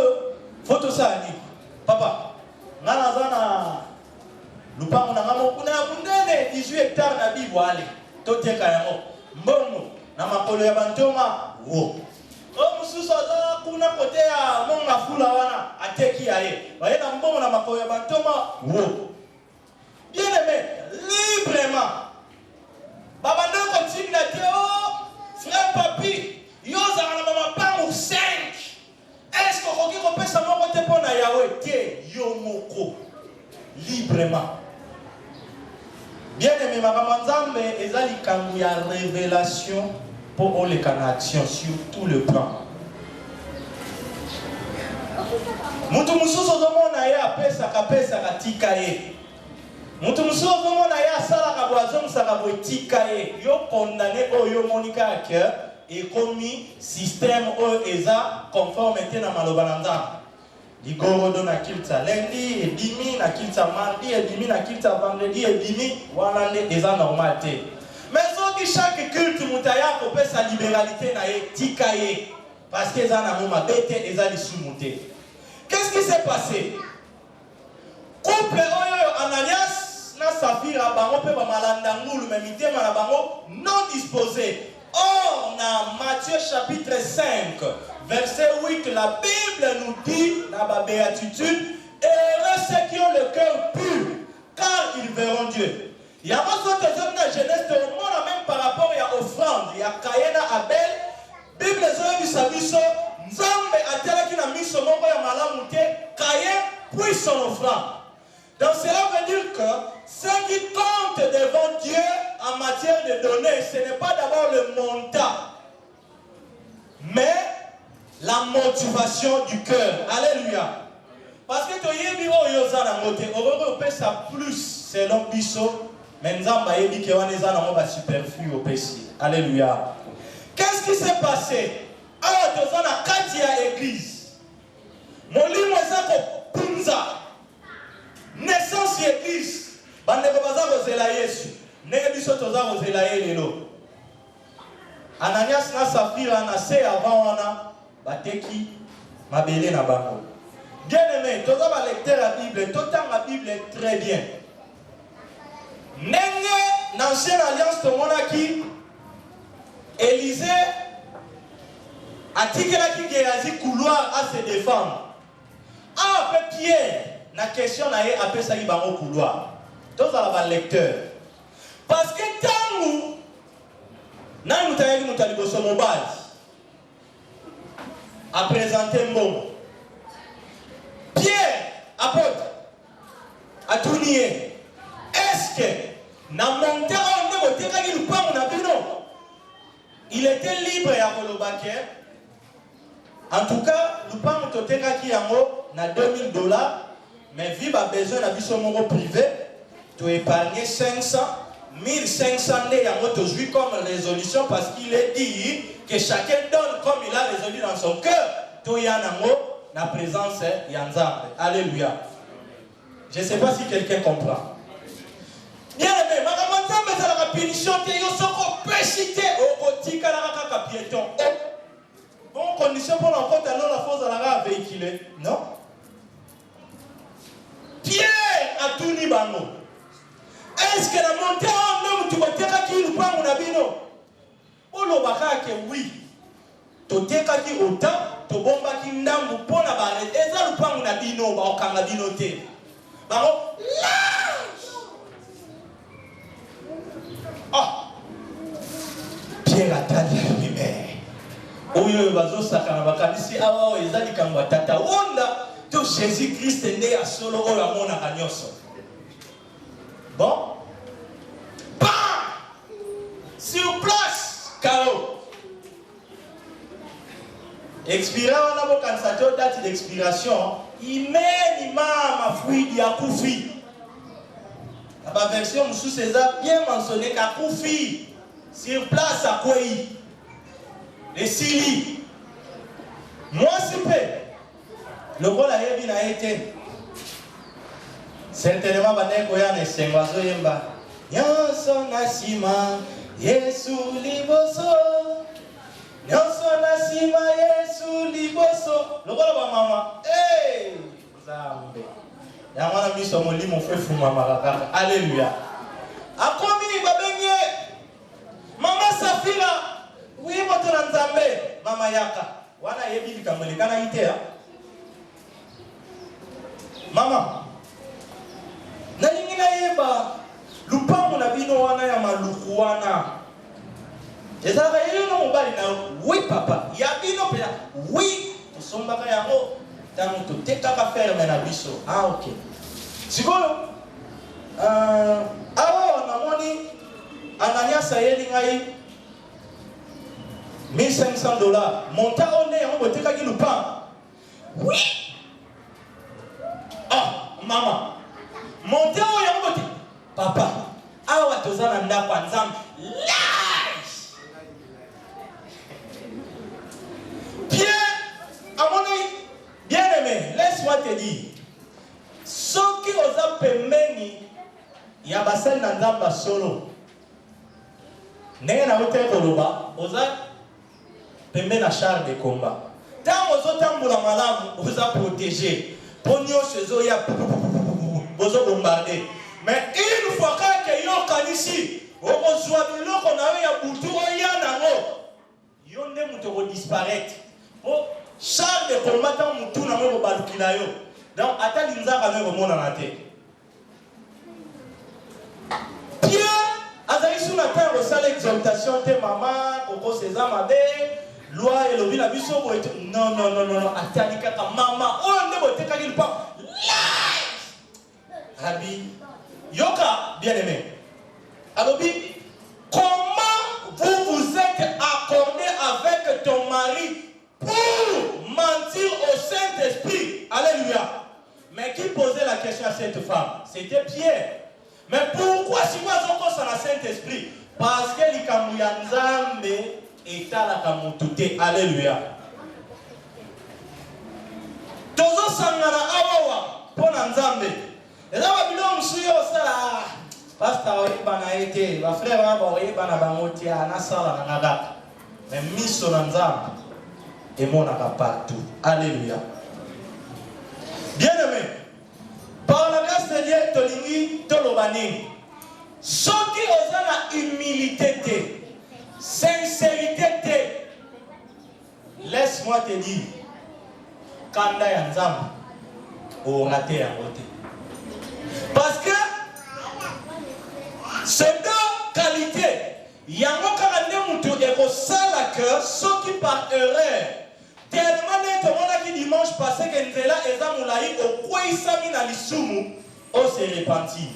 faut tout ça, papa. Nana zana. Lupango na ngamo kuna bundene 18 hectares na bibo ale. Tote kayamo. Mbongo na makolo ya bantoma. Wo. Oh, mususu aza kuna kote ya monga fula wana ateki yae. Baena mbongo na makolo ya bantoma. Wo. Bien aimé, librement. Baba ndeko timina te oh, frère papi, yoza na mama pangu 5. Est-ce que koki ko pesa moko te pona yawe te yo moko. Librement. Bien aimé, ma Nzambe ezali kangu ya révélation pour les action sur tout le plan. Mutu mususu zomona ya pesa katika ye. Mutu mususu zomona ya sala ka boazo musaka botika ye. Yo condamné oyo monika ke et commis système o eza conformité na maloba na Nzambe. Ligoro na kilta lundi et dimi na kilta mardi et dimi na kilta vendredi et dimi wana eza normal te. Mais chaque culte mutaya ko pesa libéralité na tika ye parce que za na moma bete ezali sumuté. Qu'est-ce qui s'est passé? Couple oyo Ananias na Safira bango pe ba malanda ngulu mais mitema na bango non disposé. Or na Matthieu chapitre 5 verset 8 la Bible nous dit dans la béatitude heureux ceux qui ont le cœur pur car ils verront Dieu. Il y a une jeunesse de monde même par rapport à l'offrande. Il y a Caïn, Abel. Bible dit que Nzambe atelaki na miso moko ya malamu te, Caïn puis son offrande. Donc cela veut dire que ce qui compte devant Dieu en matière de donner, ce n'est pas d'abord le montant, mais la motivation du cœur. Alléluia. Parce que tu y es mis au yosa na moté, au ça plus selon biso. Mais Nzamba yebi ke wana eza nango ba superflu au péché. Alléluia. Qu'est-ce qui s'est passé? Alors toza na kati ya église. Molimo eza ko punza. Naissance ya église. Bandeko baza kozela Yesu. Ndenge biso toza kozela ye lelo. Ananias na Safira na se avant wana bateki mabele na bango. Bien aimé, toza ba lecteur la Bible, totan la Bible très bien. Nenge dans l'ancienne alliance tomonaki Élisée atikelaki Géasi couloir à se défendre. Ah, pe Pierre na question na ye apesaki bango couloir. Toza ba lecteur. Parce que tangu na mutayaki mutaliboso mobile a présenté mbongo. Pierre, apôtre, a tout nié. Est-ce que, dans mon terrain, il était libre à Kolobake? En tout cas, nous parlons de Tekaki Yango, na $2000, mais vu a besoin d'un bisomogo privé, tu épargner 500, 1500 Yango, tu jouis comme résolution parce qu'il est dit que chacun donne comme il a résolu dans son cœur. Tu yango. La présence Yanzambe. Alléluia. Je ne sais pas si quelqu'un comprend. Bien aimé, Magamantame c'est la punition de Yosoko péchité au Botika la piéton. Bon, condition pour l'encontre, alors la force à la véhiculée. Non? Pierre a tout ni bango. Est-ce que la montée en homme, tu vas dire qu'il nous parle, mon abino? Oh, le baka que oui. Tu t'es dit autant. Tobomba ki ndambu pona bare eza lupangu na bino ba okanga bino te bango ah Pierre atali bime oyo bazo sakana bakanisi awa eza likambo tata wonda to Jésus Christ nde ya solo oyo amona kanyoso bon bam sur place KO. Expirant, on a beau constater date d'expiration, il met l'imam fruit à Koufi. La version sous César bien mentionné qu'à Koufi, sur place à Kouei, les Sili. Moi, c'est peu. Le rôle a été. Certainement, Banekoya ne s'envoie yemba. Yanson Nasima, Yesu Liboso. Nyonso na sima Yesu liboso. Lokola ba mama. Hey! Zambe. Ya mwana miso molimo fefu mama kaka. Alléluia. Akomi babenye. Mama Safira. Oui moto na Nzambe. Mama yaka. Wana yebi likamole kana itea. Mama. Na ningina yeba. Lupango na bino wana ya maluku wana. Et ça va y aller dans mon bal. Oui, papa. Il y a bien un peu. Oui. Nous sommes pas à l'eau. Dans tout tes cas à faire, mais la biseau. Ah, ok. C'est bon. Ah, on a money. Ananias a yéli $1500. Monta on est, on va te caguer le pain. Oui. Ah, maman. Monta on est, on va te. Papa. Ah, on va te faire un dapper ensemble. À mon avis, bien aimé, laisse-moi te dire, ceux qui osent pemeni, il y a basel nandamba solo. N'est na hotel koloba, osa pemeni à char de combat. Tant aux autres pour la malade, osa protéger. Pogno chez eux, il y a osa bombarder. Mais une fois que yo kanisi, on soit bilo qu'on avait à boutou, il y a nango. Yo ne mutoko disparaître. Charles de combattant mutu na mo balukila yo. Donc atali nzaka no ko mona na te. Pierre azali suna ta ko sala exaltation te mama ko César mabe loi et lobi la biso ko non atali kaka mama o ne bote ka il pas. Rabbi yoka bien aimé. Alobi comment vous êtes accordé avec ton mari pour mentir au Saint-Esprit? Alléluia. Mais qui posait la question à cette femme? C'était Pierre. Mais pourquoi si moi je ça la Saint-Esprit? Parce que les Kamouyanzambe est à la Kamoutoute. Alléluia. Tozo sangana awawa pour Nzambe. Et là, on va dire ça. Pasteur, il a été, ma frère, il a été, mais mis son Nzambe et mon partout. Alléluia. Bien aimé, par la grâce de Dieu, Tolingi, Tolobani, ceux qui ont la humilité, sincérité, laisse-moi te dire, Kanda Yanzam, au raté à côté. Parce que c'est deux qualités. Yango Karane Moutou et Sala cœur, ceux qui par erreur, tellement net, qui dimanche passé, que Nzela Ezamoulaï, au Kouïsami Nalisumu, on s'est repenti.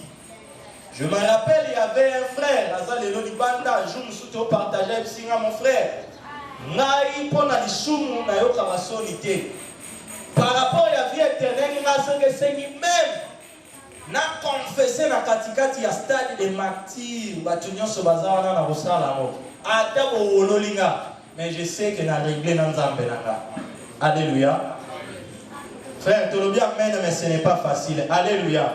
Je me rappelle, il y avait un frère, Azal Elolibanda, je me suis partagé avec mon frère. Naï pour Nalisumu, Nayo Karasonité. Par rapport à la vie éternelle, même, na confessé na katikati ya stade de martyrs, batunyo so bazana na rosala mo. Ata bo wololinga, mais je sais que na réglé na Nzambe nanga. Alléluia. Frère, tolobi amen, mais ce n'est pas facile. Alléluia.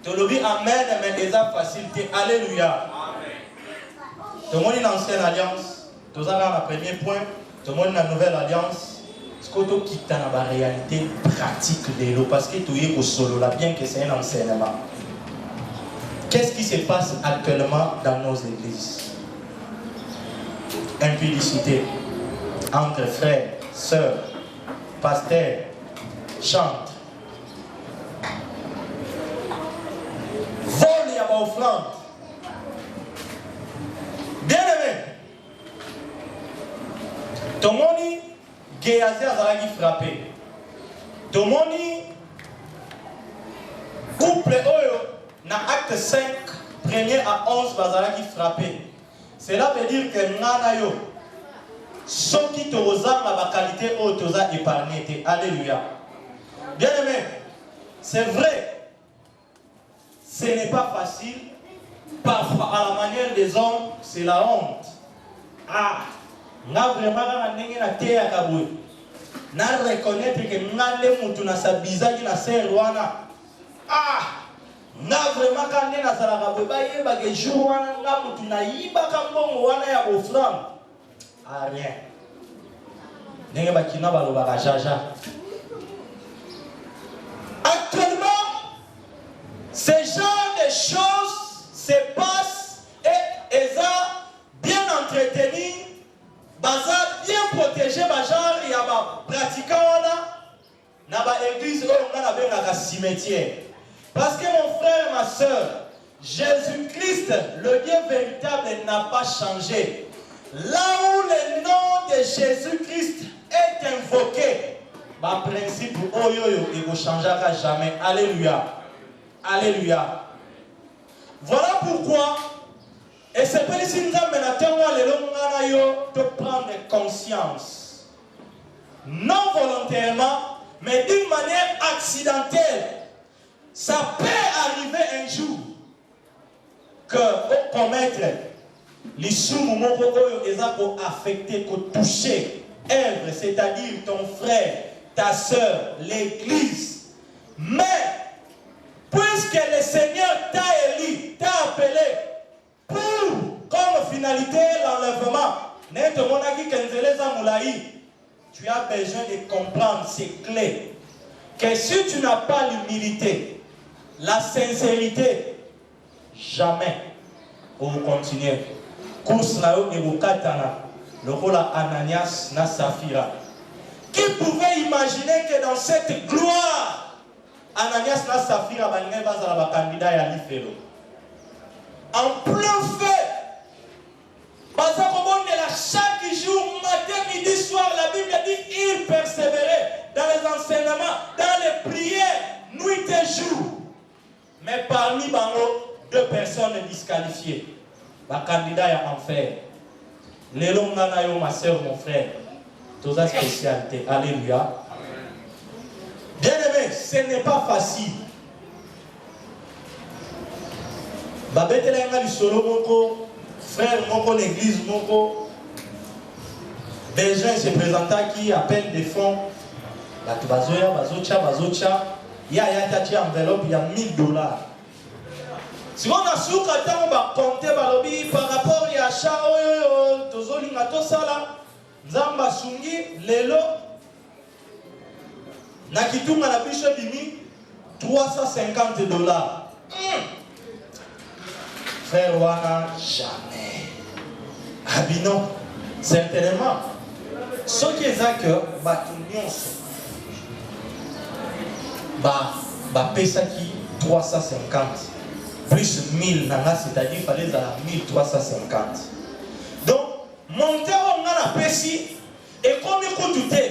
Tolobi amen, mais déjà facilité. Alléluia. Tout le monde est dans l'ancienne alliance. Tout ça là, le premier point. Tout le monde est dans la nouvelle alliance. Ce que tu quittes dans la réalité pratique de l'eau, parce que tu es au solo là, bien que c'est un enseignement. Qu'est-ce qui se passe actuellement dans nos églises? Impudicité entre frères, sœurs, pasteurs, chantres. Vol et à offrande. Bien aimé, ton moni Géazé Azalagi frappé. Tomoni couple Oyo na acte 5, 1er à 11 Bazalagi frappé. Cela veut dire que Nanayo, ceux qui te ressemblent à la qualité Oyo toza épargné. Alléluia. Bien aimé, c'est vrai, ce n'est pas facile. Parfois, à la manière des hommes, c'est la honte. Ah! Na vraiment na terre kabwe na reconnaître que ngale mutu na sabizaki na ser wana na vraiment quand na sala kabwe ba yeba que jour wana na mutu na yiba kambongo wana ya offrande rien ndenge bakina baloba jaja. Actuellement ce genre de choses se passent et elles sont bien entretenues. Baza bien protégé, genre il y a des pratiquants dans l'église où on a un cimetière. Parce que mon frère et ma soeur, Jésus-Christ, le Dieu véritable, n'a pas changé. Là où le nom de Jésus-Christ est invoqué, le principe il ne changera jamais. Alléluia. Alléluia. Voilà pourquoi. Et c'est pour ici de prendre conscience, non volontairement, mais d'une manière accidentelle. Ça peut arriver un jour que vous commettre les sous-moments pour affecter, pour toucher œuvre, c'est-à-dire ton frère, ta soeur, l'église. Mais, puisque le Seigneur t'a élu, t'a appelé, pour, comme finalité, l'enlèvement, tu as besoin de comprendre ces clés. Que si tu n'as pas l'humilité, la sincérité, jamais on va continuer. Course na yo ebokatana, le rôle Ananias na Saphira. Qui pouvait imaginer que dans cette gloire, Ananias na Saphira va candidat à l'Ifelo. En plein feu. Parce que chaque jour, matin, midi, soir, la Bible dit il persévérait dans les enseignements, dans les prières, nuit et jour. Mais parmi bango, 2 personnes disqualifiées. Le candidat est en enfer. Les longs ma soeur, mon frère. Toutes les spécialités. Alléluia. Bien aimé, ce n'est pas facile. babetela yanga lisolo moko frère moko l'église moko besoin se présenta qui appelle des fonds bato bazoya bazocha ya tati enveloppe ya $1000. Si on a souka tango ba compter balobi par rapport ya achat oyo tozolinga tosala nzamba sungi lelo na kitunga na biso bimi $350. Frère wana jamais. Abino certainement ce qui est ça que bato nyonso ba pesa qui 350 plus 1000 nanga, c'est-à-dire fallait à 1350. Donc monter on a la pesi et comme il te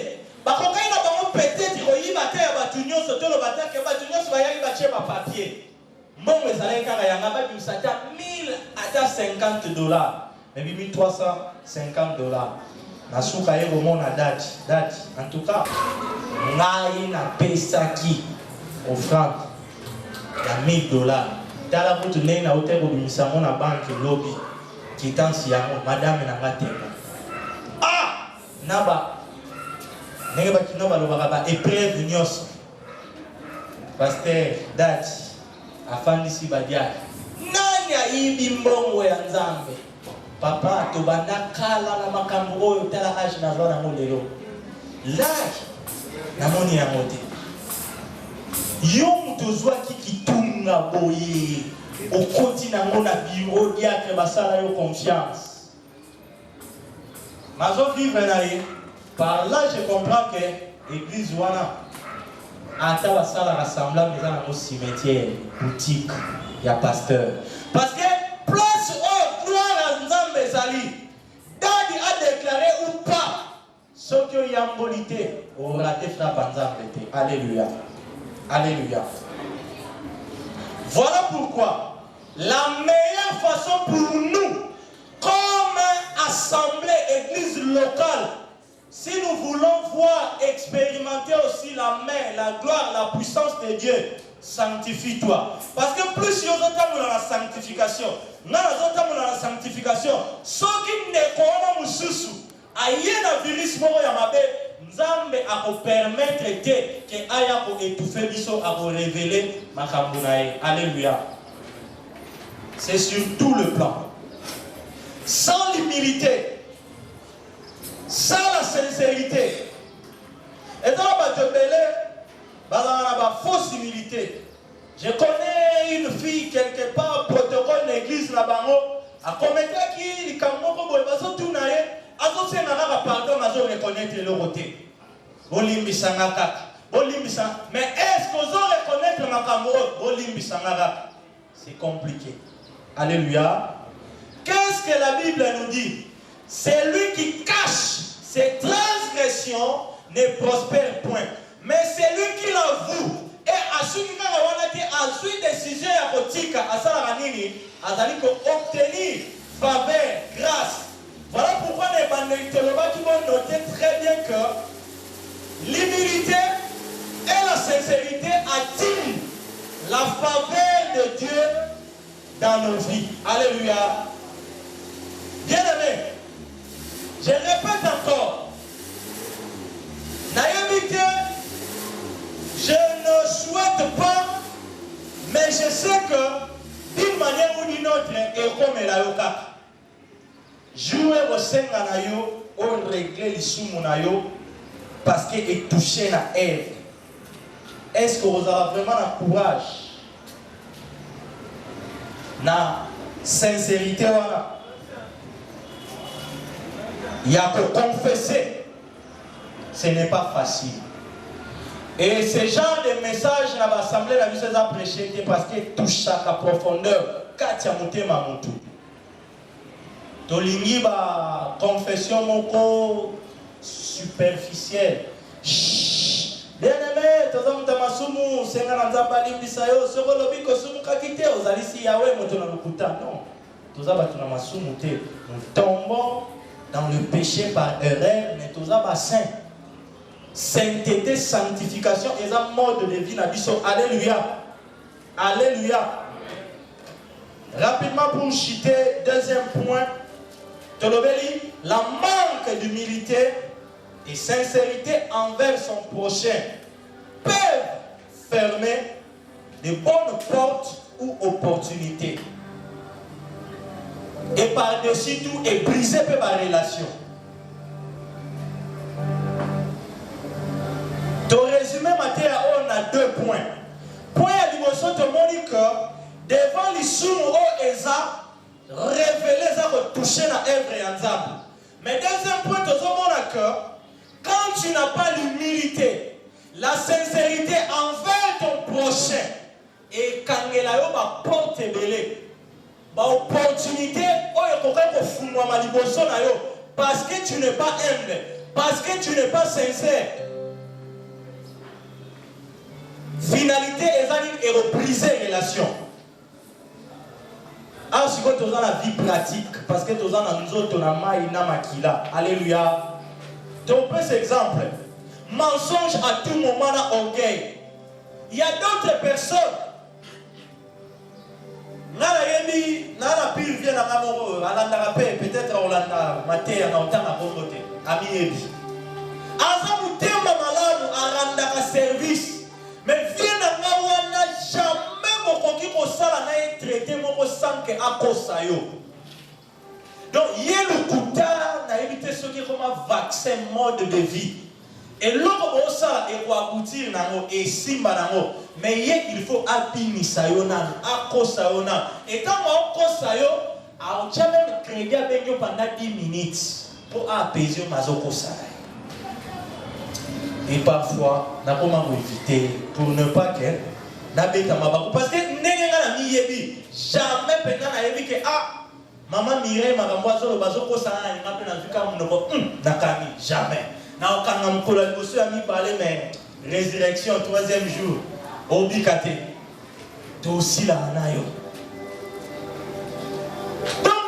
bakokai na bango peut-être koyiba te ya bato nyonso to lo batake bato nyonso bayaki batie ba papier mbongo ezalaki kaka yanga babimisa ata 1000 ata $50 mais $1350 nasuka ye komona date en tout cas ngai napesaki offrande ya $1000 tala kutu ndenge na ote kobimisa yango na banke lobi kitansi yango madame nanga tema naba ndenge bakino balobaka ba épreuve nyonso pasteur date afandisi badiaki nani ayibi mbongo ya nzambe papa tobanda kala na makambo oyo tala age nazwa nango lelo laki namoni yango te yo moto ozwaki kitunga boye okoti nango na biro diacre basala yo confiance mazo vivre na ye. Par là je comprends que l'église wana ata basala rassemblable dans un cimetière boutique ya pasteur parce que place où gloire à Nzambe ezali Dadi a déclaré ou pas ce que yambolité aura été frappé à Nzambe. Alléluia. Alléluia. Voilà pourquoi la meilleure façon pour nous comme assemblée église locale, si nous voulons voir expérimenter aussi la main, la gloire, la puissance de Dieu, sanctifie-toi. Parce que plus nous entendons dans la sanctification, ceux qui ne connaissent pas le virus, Nzambe a permettre que aya ko étouffer biso a révéler makambunae. Alléluia. C'est sur tout le plan. Sans l'humilité, sans la sincérité. Et dans la fausse humilité. Je connais une fille quelque part, protocole l'église là-bas, a commetté qui il kamoko bobazo tunaye, azo senanga pardon azo reconnaître le côté. Bolimbisanga kaka. Bolimbisanga. Mais est-ce qu'on osa reconnaître makambo bolimbisanga? C'est compliqué. Alléluia. Qu'est-ce que la Bible nous dit? Celui qui cache ses transgressions ne prospère point. Mais celui qui l'avoue et ensuite décision à kotika asala nini azali ko obtenir faveur, grâce. Voilà pourquoi les banditoloba qui vont noter très bien que l'humilité et la sincérité attirent la faveur de Dieu dans nos vies. Alléluia. Bien-aimé, je répète encore, naïveté, je ne souhaite pas, mais je sais que d'une manière ou d'une autre, et comme la yoka, jouer au senga na yo, on régler les soumou na yo, parce qu'il est touché na Ève. Est-ce que vous avez vraiment le courage, na sincérité, il y a que confesser, ce n'est pas facile. Et ce genre de message dans l'assemblée, la vie a prêché parce qu'il touche à la profondeur. Katia mutema mutu. Tolingi ba confession moko superficielle. Bien-aimé, toza mutamasumu senga na nzamba limbisa yo soko lobi ko sumu kakite ozalisi yawe moto na lokuta. Non. Toza batu na masumu te. Nous tombons dans le péché par erreur, mais toza ba saint. Sainteté, sanctification et un mode de vie. Alléluia. Alléluia. Rapidement pour citer, deuxième point, Tolobeli, la manque d'humilité et sincérité envers son prochain peuvent fermer de bonnes portes ou opportunités. Et par-dessus tout, et briser peu ma relation. Ton résumé, Mathieu, on a 2 points. Point à l'émotion, te montre que devant les sous Eza, révélé, ça retouché la œuvre et ensemble. Mais deuxième point, te montre que quand tu n'as pas l'humilité, la sincérité envers ton prochain, et quand il a eu ma porte belée, ma opportunité, parce que tu n'es pas humble, parce que tu n'es pas sincère. Finalité, et repriser relation. Alors, si tu as dans la vie pratique, parce que tu as dans nous autres, alléluia. Donc, on peut cet exemple. Mensonge à tout moment, orgueil. Il y a d'autres personnes. Nana pile vient à Mamoro, Alanda peut-être Olanda, Maté, Anantana, Bomote, Ami Ebi. Azamouté, Mamalamu, Aranda, service. Mais viens à Mawana, jamais mon coquille au sala n'a traité mon sang que à Kosayo. Donc, il y a le couteau, n'a évité ce qui est comme un vaccin mode de vie. Et l'homme au sala est pour aboutir, et simba nango. Mais il faut appuyer Sayona, Akosayona. Et quand on Kosayo, on a même créé avec nous pendant 10 minutes pour apaiser Mazoko Sayo. Et parfois, on a comment éviter pour ne pas que parce que jamais pendant la vie que maman Mireille m'a renvoyé le Bazoko Sayo, il m'a dit jamais. Na aucun homme monsieur a mis parler mais résurrection 3e jour. Obikate. Tu aussi là nayo. Donc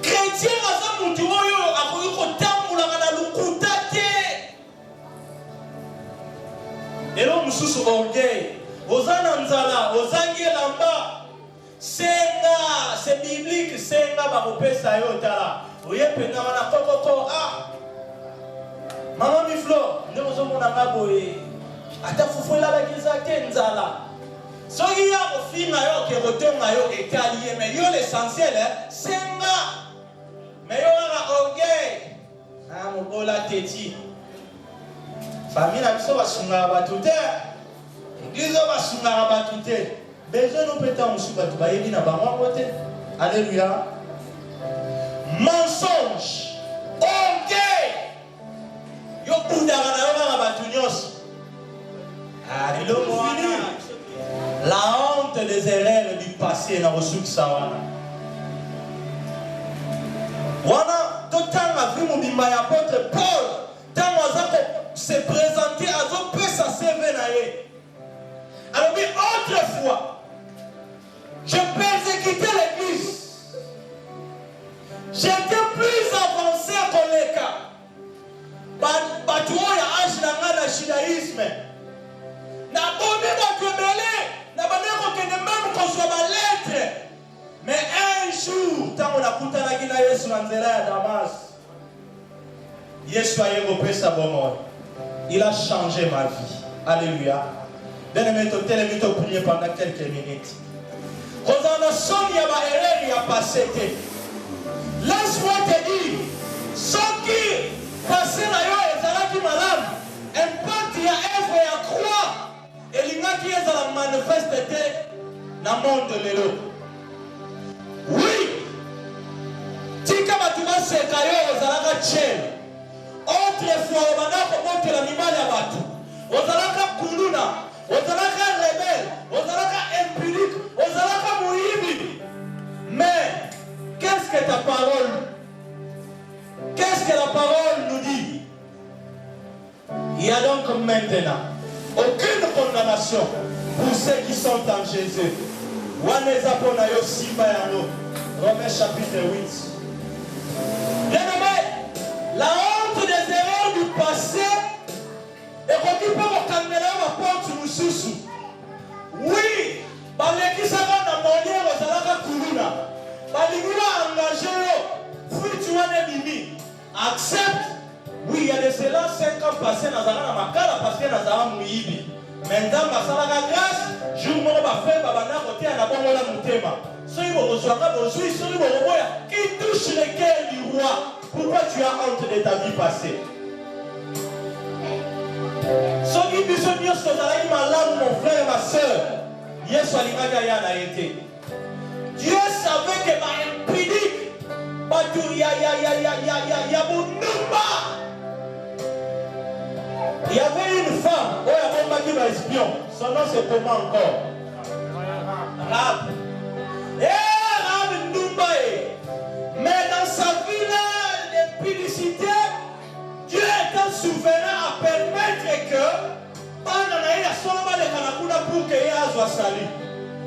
chrétien aza mutu oyo akoki kotambula na lukuta te. Elo mususu orgueil. Ozana nzala, ozangi lamba. Senga, c'est biblique, senga bakopesa yo tala. Oye pena wana kokoko Maman Miflo, nous sommes en Aboye. Ata fufuela la kizake nzala. Soki ya ofinga yo ke rotonga yo etalié mais yo l'essentiel c'est nga. Mais yo ara orgueil. Mobola teti. Famille na biso basunga batute. Église basunga batute. Besoin nous pétons musu batu bayebi na bango côté. Alléluia. Mensonge. Orgueil. Yo la honte des erreurs du passé na reçu sawana. Wana total a vu mon bimba apôtre Paul tant azako se présenter à zo pesa sevenaye. Alors mais autrefois je persécutais l'église. J'étais plus avancé que les cas. Batu ya âge na ngana judaïsme na bomi batebele na baneko kende même qu'on soit ma lettre mais un jour tant on a kutana kina Yesu na nzela ya Damas Yesu a repesa bomo il a changé ma vie alléluia bien-aimé to télémi to prier pendant quelques minutes quand on a son ya ba erreur ya passé laisse-moi te dire ce qui passé na yo ezalaki malamu impact ya œuvre ya croix elingaki ezala manifeste te na monde lelo. Oui tika batu baseka yo ozalaka chel autrefois obanda kobotela mibali ya batu ozalaka kuluna ozalaka rebelle ozalaka impunique ozalaka moyibi. Mais qu'est-ce que ta parole qu'est-ce que la parole nous dit? Il y a donc maintenant aucune condamnation pour ceux qui sont en Jésus. Romains chapitre 8. Bien-aimé, la honte des erreurs du passé est qu'on peut recaler la porte mususu. Oui, par les qui s'en vont dans mon lien, Accepte. Oui, il y a de cela 5 ans passés dans la makala parce que dans la mouibi. Maintenant, la grâce, je vous montre ma femme, babana côté à la bonne la moutema. Celui qui reçoit aujourd'hui, celui qui touche le cœur du roi. Pourquoi tu as honte de ta vie passée? Celui qui se dit que tu malade, mon frère et ma soeur, Dieu savait que ma impédique. Il y avait une femme, espion. Son nom c'est comment encore? Rab. Rab Ndumbae. Mais dans sa vie d'impudicité, Dieu est souverain à permettre que pendant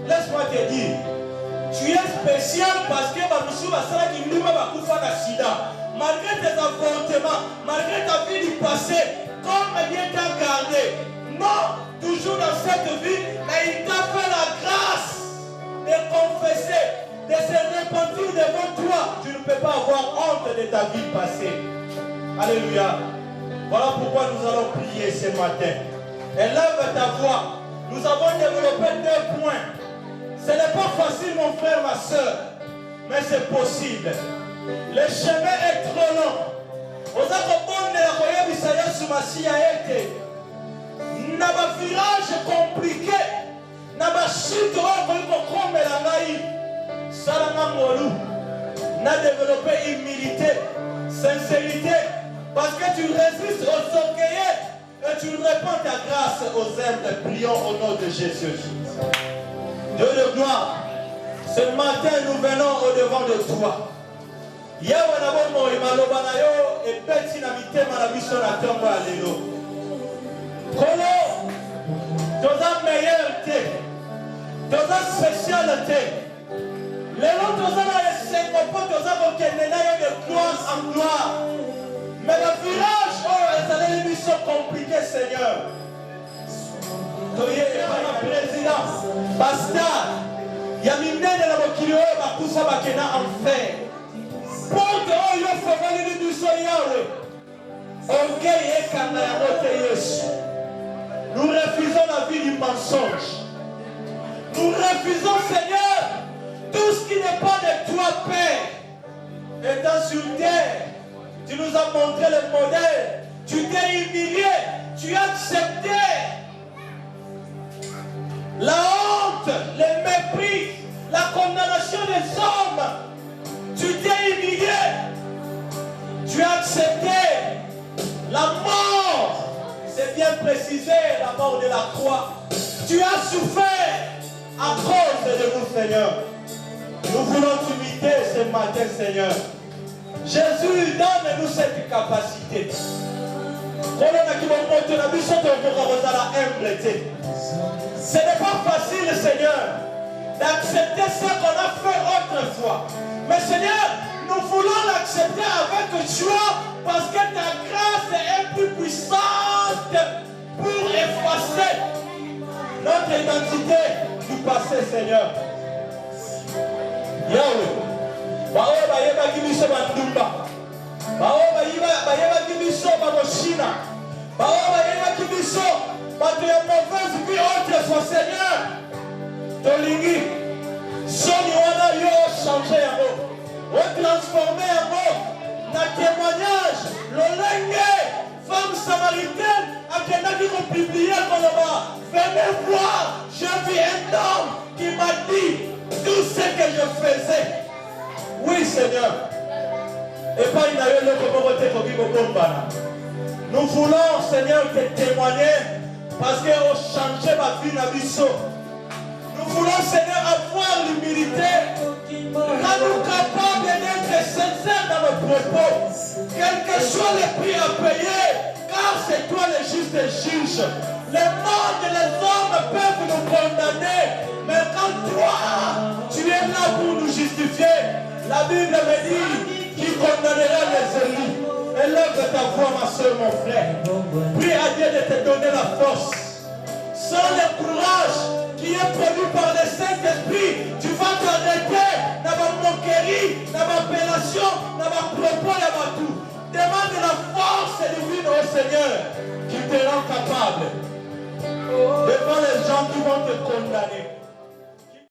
laisse-moi te dire. Tu es spécial parce que malgré tes avortements, malgré ta vie du passé, comme Dieu t'a gardé, non, toujours dans cette vie, mais il t'a fait la grâce de confesser, de se repentir devant toi. Tu ne peux pas avoir honte de ta vie passée. Alléluia. Voilà pourquoi nous allons prier ce matin. Élève ta voix. Nous avons développé 2 points. Ce n'est pas facile, mon frère, ma soeur, mais c'est possible. Le chemin est trop long. Aux accompagnements de la Koya Bisaya Soumasi a été. N'a pas virage compliqué. N'a pas chute comme Melangaï. Salama Molou. N'a développé humilité, sincérité, parce que tu résistes aux orgueillés et tu répands ta grâce aux humbles. Prions au nom de Jésus. Dieu de gloire, ce matin nous venons au devant de toi. Yawa na bomo imaloba na yo e peti na mitema na biso na tombo ya lelo. Kolo, toza meilleur te, toza spécial te. Lelo toza na esengo po toza kokende na yo de gloire en gloire. Mais le village oh ezaleli biso compliqué, Seigneur. Toye epana président, bastard, ya minene na mokili oyo bakusa bakena enfer. Porte oyo fongoli biso yawe. Orgueil ekanga yango te Yesu. Nous refusons la vie du mensonge. Nous refusons, Seigneur, tout ce qui n'est pas de toi, Père. Étant sur terre, tu nous as montré le modèle. Tu t'es humilié. Tu as accepté la honte, le mépris, la condamnation des hommes. Tu t'es humilié. Tu as accepté la mort. C'est bien précisé, la mort de la croix. Tu as souffert à cause de nous, Seigneur. Nous voulons t'imiter ce matin, Seigneur. Jésus, donne-nous cette capacité. Ce n'est pas facile, Seigneur, d'accepter ce qu'on a fait autrefois. Mais Seigneur, nous voulons l'accepter avec joie parce que ta grâce est plus puissante pour effacer notre identité du passé, Seigneur. Yahweh. Baoba bayeba kibiso bandumba. Baoba bayeba kibiso bamoshina. Baoba bayeba kibiso bato ya mauvaise vie autrefois, Seigneur. Tolingi. Soni wana yo changer yango. O transformer yango na témoignage. Lolenge femme samaritaine akendaki ko publier koloba. Venez voir, j'ai vu un homme qui m'a dit tout ce que je faisais. Oui, Seigneur. Et pas une nous voulons, Seigneur, te témoigner parce qu'on change ma vie dans biso. Nous voulons, Seigneur, avoir l'humilité. Rends-nous capables d'être sincères dans nos propos. Quel que soit le prix à payer, car c'est toi le juste juge. Le monde et les hommes peuvent nous condamner, mais quand toi, tu es là pour nous justifier, la Bible me dit qui condamnera les élus. Élève ta voix, ma soeur, mon frère. Prie à Dieu de te donner la force. Sans le courage qui est produit par le Saint-Esprit, tu vas t'arrêter dans moquerie, dans l'appellation, dans la propos de tout. Demande la force divine au Seigneur qui te rend capable. Devant les gens qui vont te condamner.